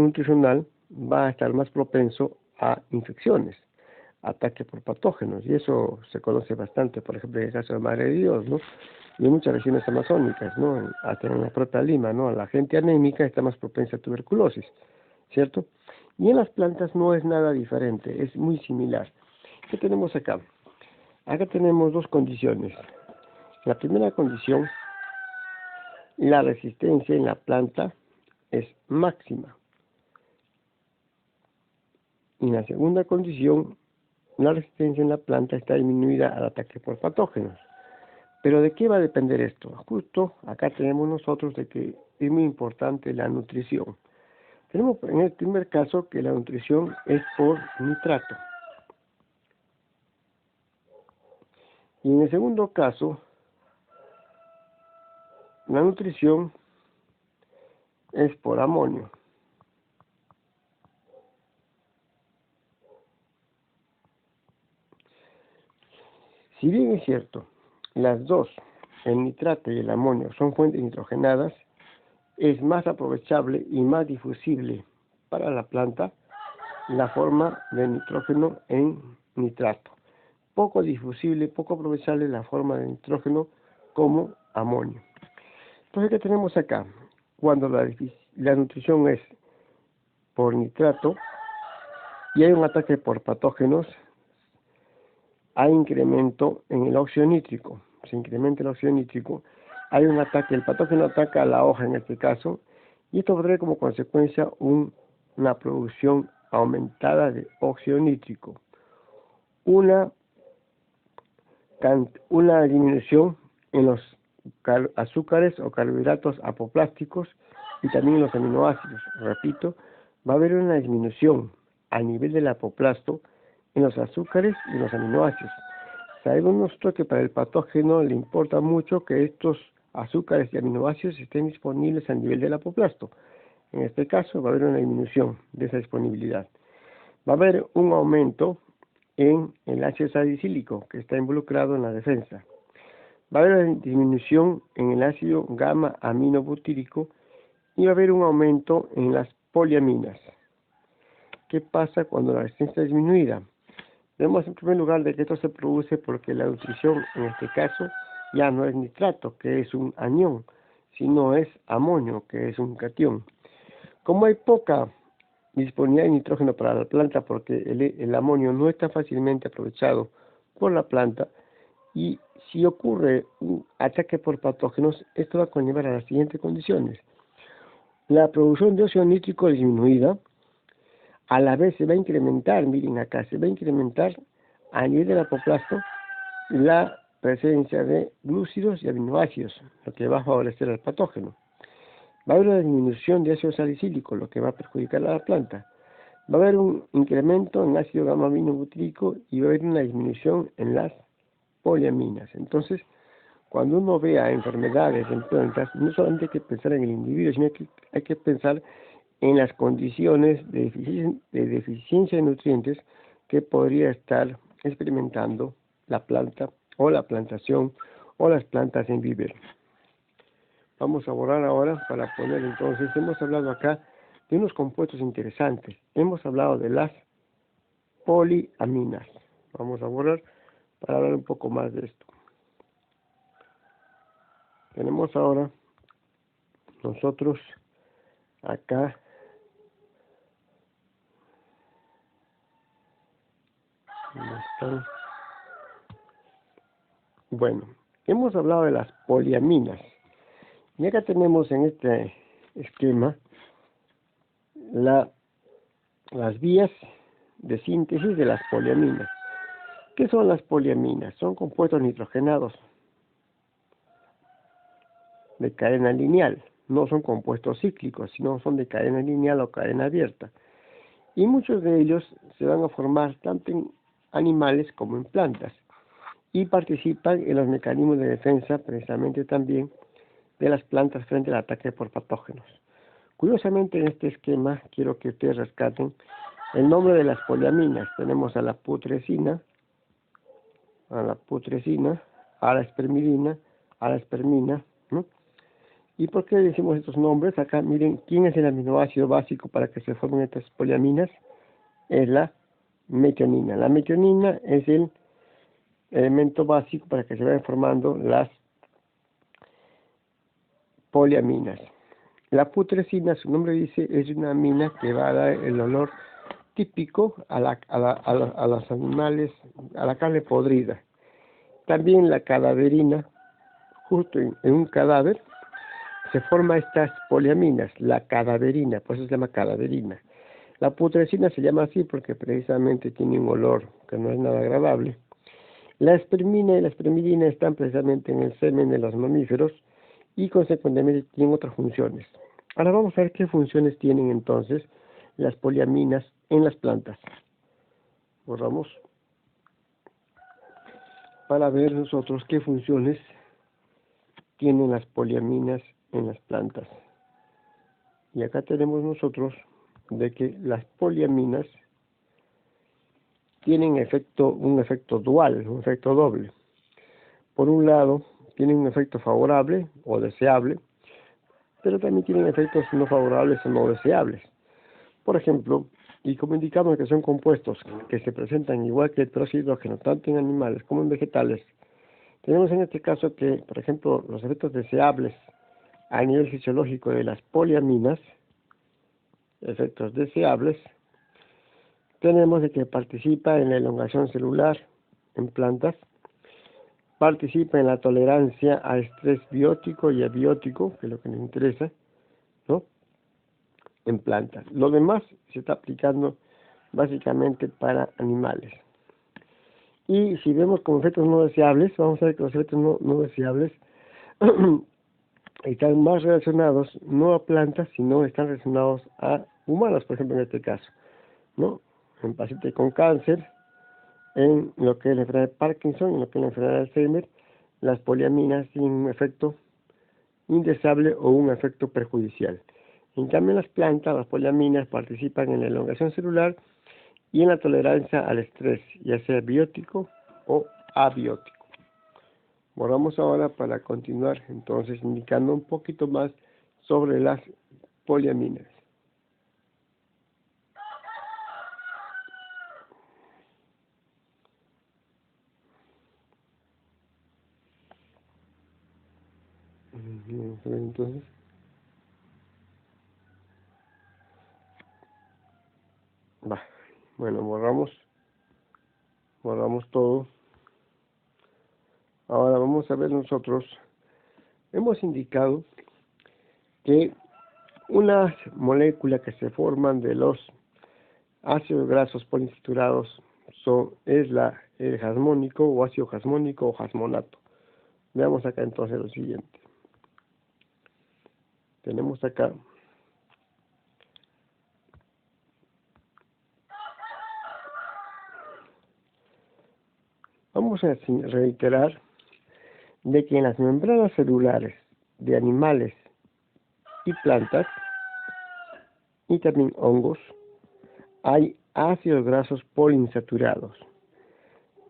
nutricional va a estar más propenso a infecciones, ataque por patógenos, y eso se conoce bastante, por ejemplo, en el caso de Madre de Dios, ¿no? Y en muchas regiones amazónicas, ¿no? Hasta en la propia Lima, ¿no? La gente anémica está más propensa a tuberculosis, ¿cierto? Y en las plantas no es nada diferente, es muy similar. ¿Qué tenemos acá? Acá tenemos dos condiciones. La primera condición, la resistencia en la planta es máxima. Y en la segunda condición, la resistencia en la planta está disminuida al ataque por patógenos. Pero ¿de qué va a depender esto? Justo acá tenemos nosotros de que es muy importante la nutrición. Tenemos en el primer caso que la nutrición es por nitrato. Y en el segundo caso, la nutrición es por amonio. Si bien es cierto, las dos, el nitrato y el amonio, son fuentes nitrogenadas, es más aprovechable y más difusible para la planta la forma de nitrógeno en nitrato. Poco difusible, poco aprovechable la forma de nitrógeno como amonio. Entonces, ¿qué tenemos acá? Cuando la nutrición es por nitrato y hay un ataque por patógenos, hay incremento en el óxido nítrico. Se incrementa el óxido nítrico, hay un ataque, el patógeno ataca a la hoja en este caso, y esto trae como consecuencia una producción aumentada de óxido nítrico, una disminución en los azúcares o carbohidratos apoplásticos y también en los aminoácidos. Repito, va a haber una disminución a nivel del apoplasto en los azúcares y en los aminoácidos. Sabemos nosotros que para el patógeno le importa mucho que estos azúcares y aminoácidos estén disponibles a nivel del apoplasto. En este caso va a haber una disminución de esa disponibilidad. Va a haber un aumento en el ácido salicílico que está involucrado en la defensa. Va a haber una disminución en el ácido gamma aminobutírico y va a haber un aumento en las poliaminas. ¿Qué pasa cuando la resistencia está disminuida? Vemos en primer lugar de que esto se produce porque la nutrición, en este caso, ya no es nitrato, que es un anión, sino es amonio, que es un catión. Como hay poca disponibilidad de nitrógeno para la planta porque el amonio no está fácilmente aprovechado por la planta, y si ocurre un ataque por patógenos, esto va a conllevar a las siguientes condiciones. La producción de óxido nítrico disminuida, a la vez se va a incrementar, miren acá, se va a incrementar a nivel del apoplasto la presencia de glúcidos y aminoácidos, lo que va a favorecer al patógeno. Va a haber una disminución de ácido salicílico, lo que va a perjudicar a la planta. Va a haber un incremento en ácido gamma aminobutírico y va a haber una disminución en las poliaminas. Entonces, cuando uno vea enfermedades en plantas, no solamente hay que pensar en el individuo, sino que hay que pensar en las condiciones de deficiencia de nutrientes que podría estar experimentando la planta o la plantación o las plantas en vivero. Vamos a borrar ahora para poner entonces, hemos hablado acá de unos compuestos interesantes, hemos hablado de las poliaminas. Vamos a borrar para hablar un poco más de esto. Tenemos ahora nosotros acá bueno, hemos hablado de las poliaminas y acá tenemos en este esquema las vías de síntesis de las poliaminas. ¿Qué son las poliaminas? Son compuestos nitrogenados de cadena lineal, no son compuestos cíclicos, sino son de cadena lineal o cadena abierta. Y muchos de ellos se van a formar tanto en animales como en plantas y participan en los mecanismos de defensa precisamente también de las plantas frente al ataque por patógenos. Curiosamente, en este esquema quiero que ustedes rescaten el nombre de las poliaminas. Tenemos a la putrescina, a la espermidina, a la espermina, ¿no? ¿Y por qué decimos estos nombres? Acá miren, ¿quién es el aminoácido básico para que se formen estas poliaminas? Es la metionina. La metionina es el elemento básico para que se vayan formando las poliaminas. La putrescina, su nombre dice, es una amina que va a dar el olor típico a los animales, a la carne podrida. También la cadaverina, justo en un cadáver, se forma estas poliaminas, la cadaverina, por eso se llama cadaverina. La putrescina se llama así porque precisamente tiene un olor que no es nada agradable. La espermina y la espermidina están precisamente en el semen de los mamíferos y consecuentemente tienen otras funciones. Ahora vamos a ver qué funciones tienen entonces las poliaminas en las plantas. Borramos para ver nosotros qué funciones tienen las poliaminas en las plantas. Y acá tenemos nosotros de que las poliaminas tienen un efecto dual, un efecto doble. Por un lado, tienen un efecto favorable o deseable, pero también tienen efectos no favorables o no deseables. Por ejemplo, y como indicamos que son compuestos que se presentan igual que el peróxido de hidrógeno, tanto en animales como en vegetales, tenemos en este caso que, por ejemplo, los efectos deseables a nivel fisiológico de las poliaminas, efectos deseables, tenemos de que participa en la elongación celular en plantas, participa en la tolerancia a estrés biótico y abiótico, que es lo que nos interesa, ¿no?, en plantas. Lo demás se está aplicando básicamente para animales. Y si vemos como efectos no deseables, vamos a ver que los efectos no deseables están más relacionados no a plantas, sino están relacionados a humanos, por ejemplo, en este caso, ¿no? En pacientes con cáncer, en lo que es la enfermedad de Parkinson, en lo que es la enfermedad de Alzheimer, las poliaminas tienen un efecto indeseable o un efecto perjudicial. En cambio, en las plantas, las poliaminas participan en la elongación celular y en la tolerancia al estrés, ya sea biótico o abiótico. Volvamos ahora para continuar, entonces, indicando un poquito más sobre las poliaminas. Entonces, bueno, borramos todo. Ahora vamos a ver nosotros, hemos indicado que unas moléculas que se forman de los ácidos grasos poliinsaturados es el jasmónico o ácido jasmónico o jasmonato. Veamos acá entonces lo siguiente. Tenemos acá vamos a reiterar de que en las membranas celulares de animales y plantas y también hongos hay ácidos grasos poliinsaturados.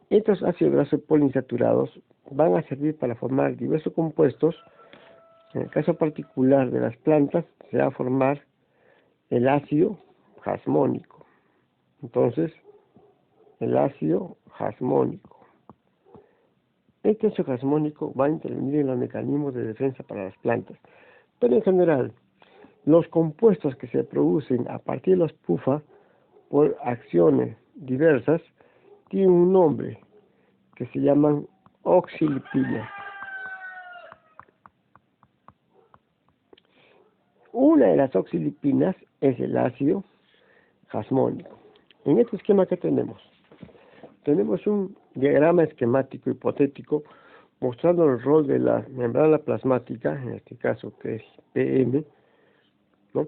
Estos ácidos grasos poliinsaturados van a servir para formar diversos compuestos. En el caso particular de las plantas se va a formar el ácido jasmónico. Entonces, el ácido jasmónico. Este ácido jasmónico va a intervenir en los mecanismos de defensa para las plantas. Pero en general, los compuestos que se producen a partir de los PUFA por acciones diversas tienen un nombre que se llaman oxilipinas. Una de las oxilipinas es el ácido jasmónico. En este esquema que tenemos un diagrama esquemático hipotético mostrando el rol de la membrana plasmática, en este caso que es PM, ¿no?,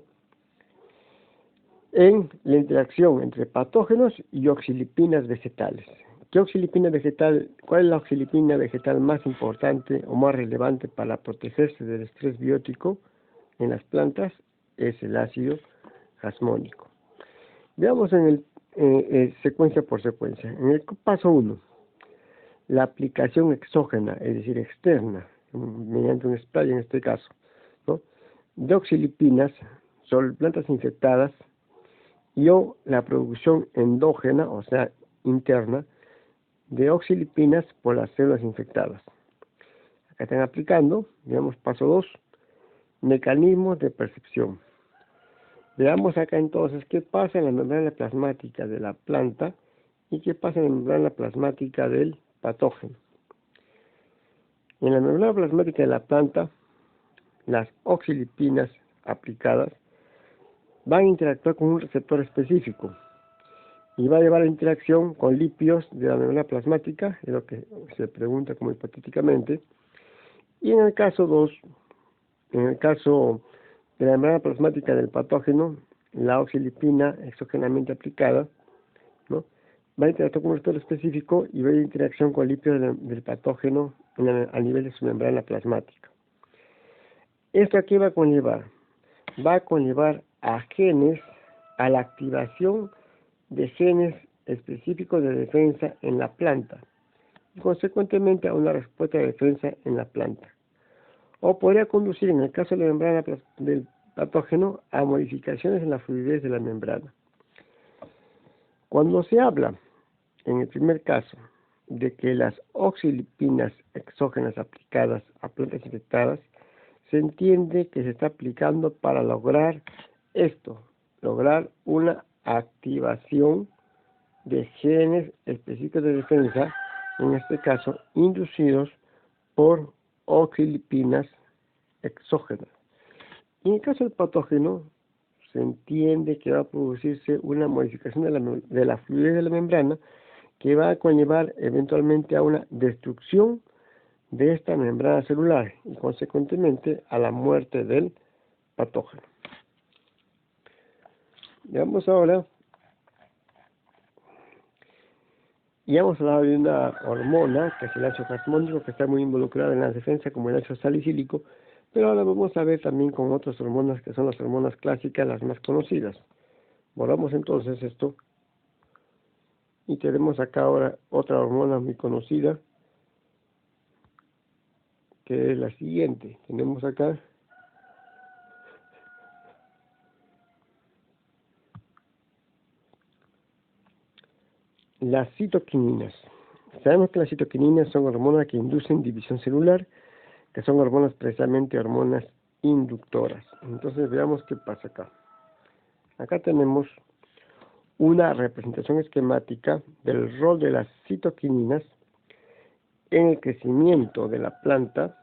en la interacción entre patógenos y oxilipinas vegetales. ¿Qué oxilipina vegetal? ¿Cuál es la oxilipina vegetal más importante o más relevante para protegerse del estrés biótico en las plantas? Es el ácido jasmónico. Veamos en secuencia por secuencia. En el paso 1, la aplicación exógena, es decir, externa, mediante un spray en este caso, ¿no?, de oxilipinas sobre plantas infectadas, y o la producción endógena, o sea, interna, de oxilipinas por las células infectadas. Acá están aplicando, veamos paso 2, mecanismos de percepción. Veamos acá entonces qué pasa en la membrana plasmática de la planta y qué pasa en la membrana plasmática del patógeno. En la membrana plasmática de la planta las oxilipinas aplicadas van a interactuar con un receptor específico y va a llevar a interacción con lípidos de la membrana plasmática, es lo que se pregunta como hipotéticamente. Y en el caso 2, en el caso de la membrana plasmática del patógeno, la oxilipina exógenamente aplicada, ¿no?, va a interactuar con un receptor específico y va a ir a interacción con lípidos del patógeno a nivel de su membrana plasmática. ¿Esto a qué va a conllevar? Va a conllevar a genes, a la activación de genes específicos de defensa en la planta y consecuentemente a una respuesta de defensa en la planta. O podría conducir, en el caso de la membrana del patógeno, a modificaciones en la fluidez de la membrana. Cuando se habla, en el primer caso, de que las oxilipinas exógenas aplicadas a plantas infectadas, se entiende que se está aplicando para lograr esto, lograr una activación de genes específicos de defensa, en este caso inducidos por oxilipinas exógenas. Y en el caso del patógeno, se entiende que va a producirse una modificación de la fluidez de la membrana que va a conllevar eventualmente a una destrucción de esta membrana celular y consecuentemente a la muerte del patógeno. Veamos ahora, ya hemos hablado de una hormona que es el ácido jasmónico, que está muy involucrada en la defensa, como el ácido salicílico, pero ahora vamos a ver también con otras hormonas que son las hormonas clásicas, las más conocidas. Volvamos entonces esto y tenemos acá ahora otra hormona muy conocida, que es la siguiente. Tenemos acá las citoquininas. Sabemos que las citoquininas son hormonas que inducen división celular, que son hormonas precisamente hormonas inductoras. Entonces veamos qué pasa acá. Acá tenemos una representación esquemática del rol de las citoquininas en el crecimiento de la planta,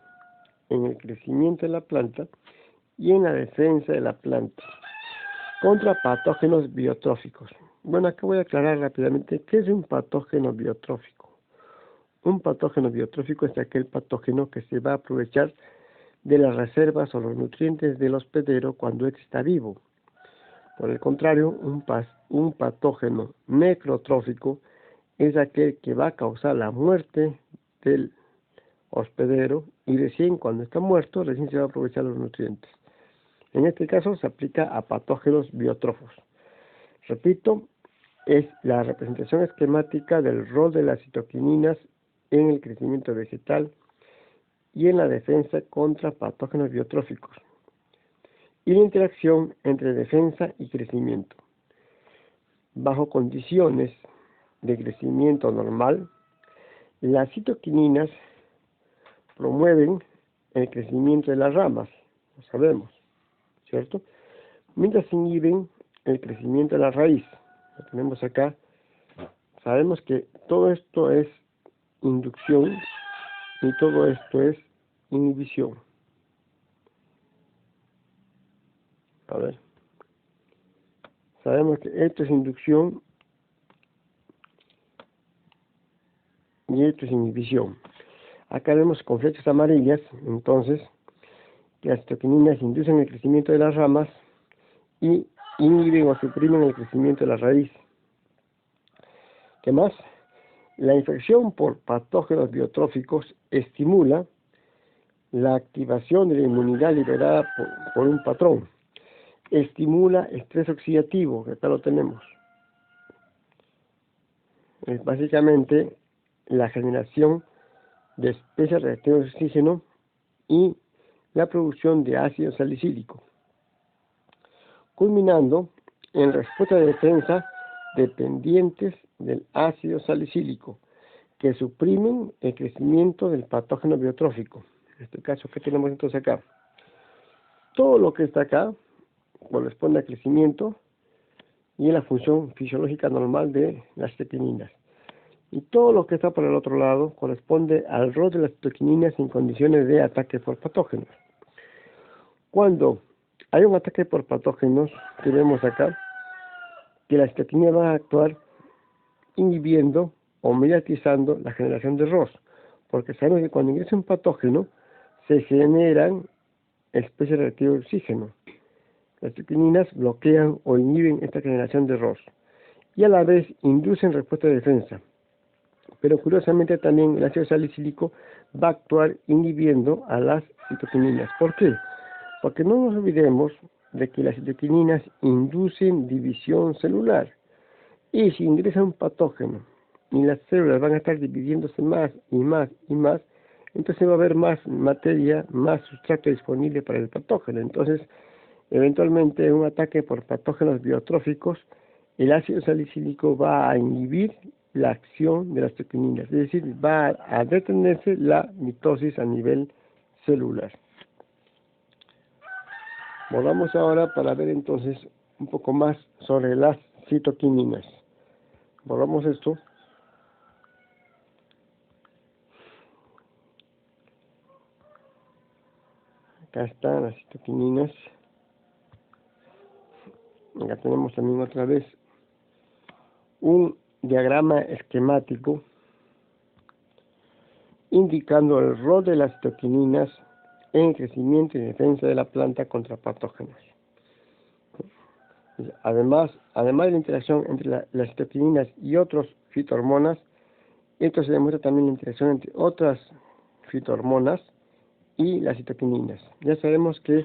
y en la defensa de la planta contra patógenos biotróficos. Bueno, acá voy a aclarar rápidamente qué es un patógeno biotrófico. Un patógeno biotrófico es aquel patógeno que se va a aprovechar de las reservas o los nutrientes del hospedero cuando éste está vivo. Por el contrario, un patógeno necrotrófico es aquel que va a causar la muerte del hospedero y recién cuando está muerto, recién se va a aprovechar los nutrientes. En este caso se aplica a patógenos biotrófos. Repito, es la representación esquemática del rol de las citoquininas en el crecimiento vegetal y en la defensa contra patógenos biotróficos y la interacción entre defensa y crecimiento. Bajo condiciones de crecimiento normal, las citoquininas promueven el crecimiento de las ramas, lo sabemos, ¿cierto? Mientras inhiben el crecimiento de la raíz. Lo tenemos acá. Sabemos que todo esto es inducción y todo esto es inhibición. A ver. Sabemos que esto es inducción y esto es inhibición. Acá vemos con flechas amarillas, entonces, que las citoquininas inducen el crecimiento de las ramas y inhiben o suprimen el crecimiento de la raíz. ¿Qué más? La infección por patógenos biotróficos estimula la activación de la inmunidad liberada por un patrón. Estimula estrés oxidativo, que acá lo tenemos. Es básicamente la generación de especies reactivas de oxígeno y la producción de ácido salicílico, culminando en respuesta de defensa dependientes del ácido salicílico, que suprimen el crecimiento del patógeno biotrófico. En este caso, ¿qué tenemos entonces acá? Todo lo que está acá corresponde al crecimiento y a la función fisiológica normal de las citoquininas. Y todo lo que está por el otro lado corresponde al rol de las citoquininas en condiciones de ataque por patógenos. cuando hay un ataque por patógenos, que vemos acá, que las citoquinas van a actuar inhibiendo o mediatizando la generación de ROS, porque sabemos que cuando ingresa un patógeno se generan especies reactivas de oxígeno. Las citoquinas bloquean o inhiben esta generación de ROS y a la vez inducen respuesta de defensa. Pero curiosamente también el ácido salicílico va a actuar inhibiendo a las citoquininas. ¿Por qué? Porque no nos olvidemos de que las citoquininas inducen división celular. Y si ingresa un patógeno y las células van a estar dividiéndose más y más y más, entonces va a haber más materia, más sustrato disponible para el patógeno. Entonces, eventualmente en un ataque por patógenos biotróficos, el ácido salicílico va a inhibir la acción de las citoquininas, es decir, va a detenerse la mitosis a nivel celular. Volvamos ahora para ver entonces un poco más sobre las citoquininas. Volvamos esto. Acá están las citoquininas. Acá tenemos también otra vez un diagrama esquemático indicando el rol de las citoquininas en crecimiento y defensa de la planta contra patógenos. Además de la interacción entre las citoquininas y otros fitohormonas, esto se demuestra también la interacción entre otras fitohormonas y las citoquininas. Ya sabemos que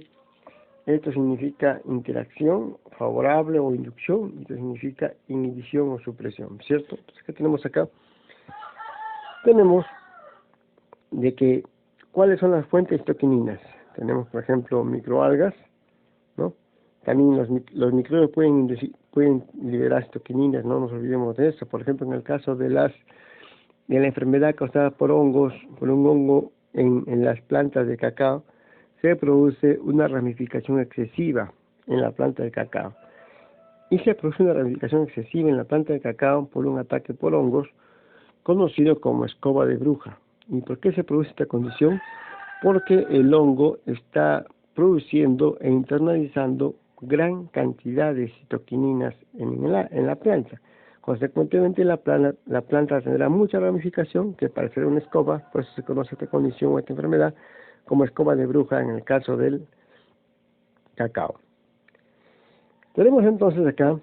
esto significa interacción favorable o inducción, esto significa inhibición o supresión, ¿cierto? Entonces, ¿qué tenemos acá? Tenemos de que, ¿cuáles son las fuentes de citoquininas? Tenemos, por ejemplo, microalgas, ¿no? También los microbios pueden liberar citoquininas, no nos olvidemos de eso. Por ejemplo, en el caso de la enfermedad causada por hongos, por un hongo en las plantas de cacao, se produce una ramificación excesiva en la planta de cacao. Y se produce una ramificación excesiva en la planta de cacao por un ataque por hongos, conocido como escoba de bruja. ¿Y por qué se produce esta condición? Porque el hongo está produciendo e internalizando gran cantidad de citoquininas en la planta. Consecuentemente, la planta tendrá mucha ramificación, que parecerá una escoba, por eso se conoce esta condición o esta enfermedad como escoba de bruja en el caso del cacao. Tenemos entonces acá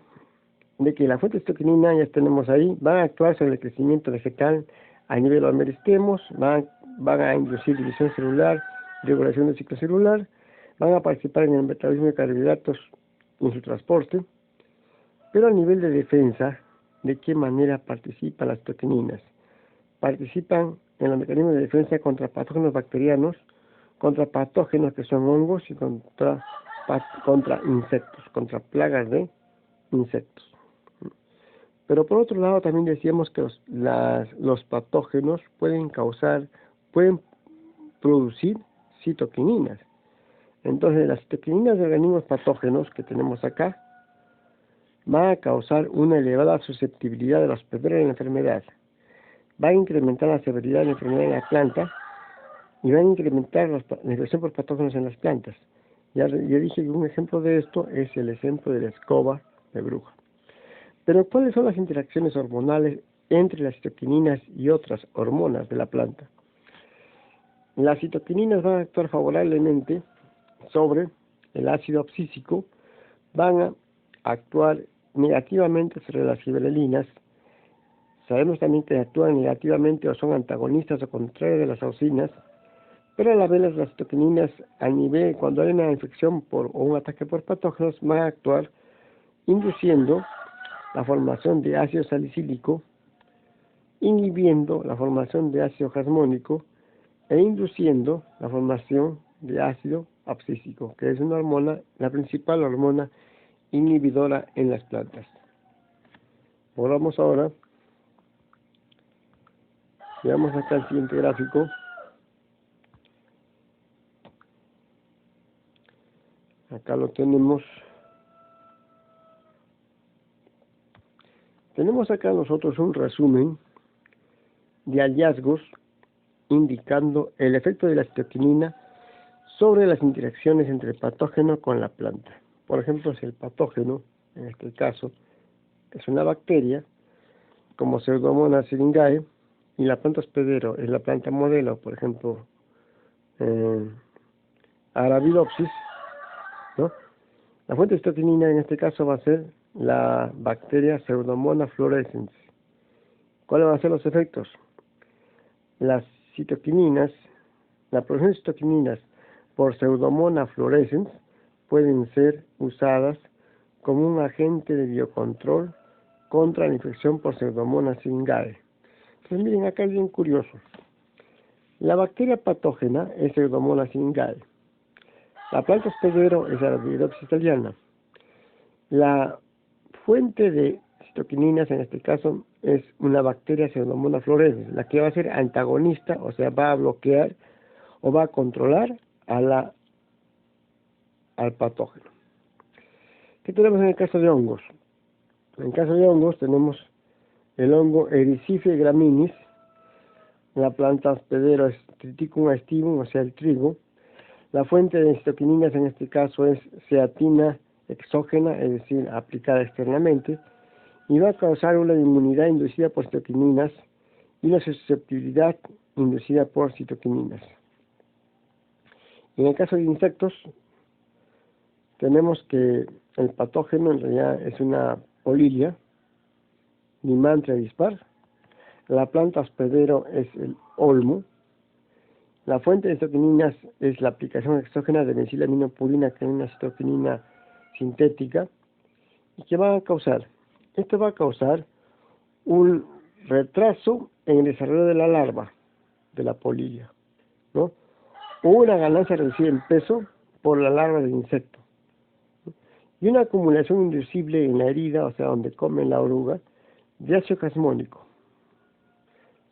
de que la fuente de citoquinina, ya tenemos ahí, van a actuar sobre el crecimiento vegetal a nivel de meristemos, van a inducir división celular, regulación del ciclo celular, van a participar en el metabolismo de carbohidratos y en su transporte, pero a nivel de defensa, ¿de qué manera participan las citoquininas? Participan en los mecanismos de defensa contra patógenos bacterianos, contra patógenos que son hongos y contra insectos, contra plagas de insectos. Pero por otro lado también decíamos que los patógenos pueden producir citoquininas. Entonces las citoquininas de organismos patógenos que tenemos acá van a causar una elevada susceptibilidad de los hospederos de la enfermedad, va a incrementar la severidad de la enfermedad en la planta y va a incrementar la infección por patógenos en las plantas. Ya dije que un ejemplo de esto es el ejemplo de la escoba de bruja. Pero ¿cuáles son las interacciones hormonales entre las citoquininas y otras hormonas de la planta? Las citoquininas van a actuar favorablemente sobre el ácido abscísico, van a actuar negativamente sobre las gibberelinas. Sabemos también que actúan negativamente o son antagonistas o contrarios de las auxinas, pero a la vez las citoquininas a nivel, cuando hay una infección o un ataque por patógenos, van a actuar induciendo la formación de ácido salicílico, inhibiendo la formación de ácido jasmónico e induciendo la formación de ácido abscísico, que es una hormona, la principal hormona inhibidora en las plantas. Volvamos ahora, veamos acá el siguiente gráfico. Acá lo tenemos. Tenemos acá nosotros un resumen de hallazgos indicando el efecto de la citoquinina sobre las interacciones entre el patógeno con la planta. Por ejemplo, si el patógeno, en este caso, es una bacteria, como Pseudomonas syringae, y la planta hospedero es la planta modelo, por ejemplo, Arabidopsis, ¿no? La fuente de citoquinina en este caso va a ser la bacteria Pseudomonas fluorescens. ¿Cuáles van a ser los efectos? Las citoquininas, la producción de citoquininas por Pseudomonas fluorescens pueden ser usadas como un agente de biocontrol contra la infección por Pseudomonas syringae. Entonces miren, acá es bien curioso. La bacteria patógena es Pseudomonas syringae. La planta hospedero es Arabidopsis thaliana. La fuente de citoquininas en este caso es una bacteria Pseudomonas fluorescens, la que va a ser antagonista, o sea, va a bloquear o va a controlar al patógeno. ¿Qué tenemos en el caso de hongos? En el caso de hongos tenemos el hongo Erysife graminis, la planta hospedero es Triticum aestivum, o sea, el trigo. La fuente de citoquininas en este caso es ceatina exógena, es decir, aplicada externamente, y va a causar una inmunidad inducida por citoquininas y una susceptibilidad inducida por citoquininas. En el caso de insectos, tenemos que el patógeno en realidad es una polilia, Limantria dispar. La planta hospedero es el olmo. La fuente de citoquininas es la aplicación exógena de mencilaminopurina, que es una citoquinina sintética. ¿Y qué va a causar? Esto va a causar un retraso en el desarrollo de la larva de la polilla, ¿no? O una ganancia reducida en peso por la larva del insecto, ¿no? Y una acumulación inducible en la herida, o sea, donde come la oruga, de ácido casmónico.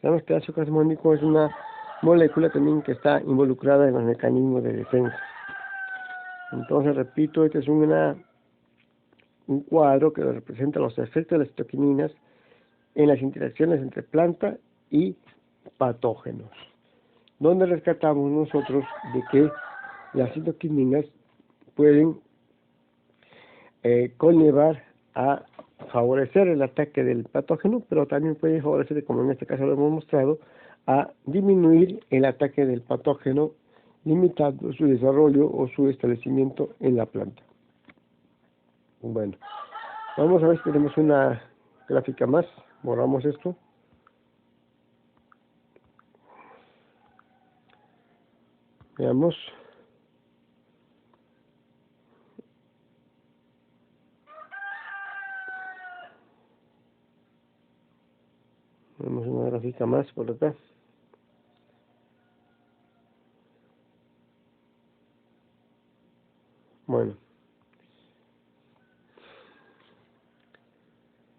Sabemos que el ácido casmónico es una molécula también que está involucrada en los mecanismos de defensa. Entonces, repito, este es un cuadro que representa los efectos de las citoquininas en las interacciones entre planta y patógenos, donde rescatamos nosotros de que las citoquininas pueden conllevar a favorecer el ataque del patógeno, pero también puede favorecer, como en este caso lo hemos mostrado, a disminuir el ataque del patógeno, limitando su desarrollo o su establecimiento en la planta. Bueno, vamos a ver si tenemos una gráfica más. Borramos esto. Veamos. Tenemos una gráfica más por acá. Bueno.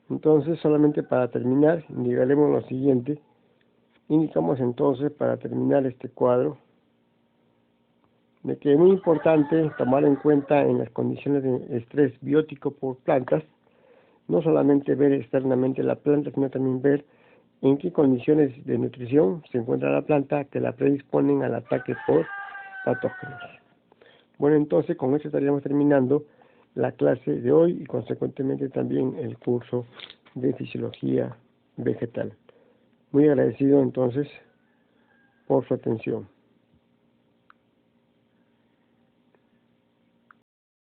Entonces, solamente para terminar, indicaremos lo siguiente. Indicamos entonces, para terminar este cuadro, de que es muy importante tomar en cuenta en las condiciones de estrés biótico por plantas, no solamente ver externamente la planta, sino también ver en qué condiciones de nutrición se encuentra la planta que la predisponen al ataque por patógenos. Bueno, entonces con esto estaríamos terminando la clase de hoy y consecuentemente también el curso de fisiología vegetal. Muy agradecido entonces por su atención.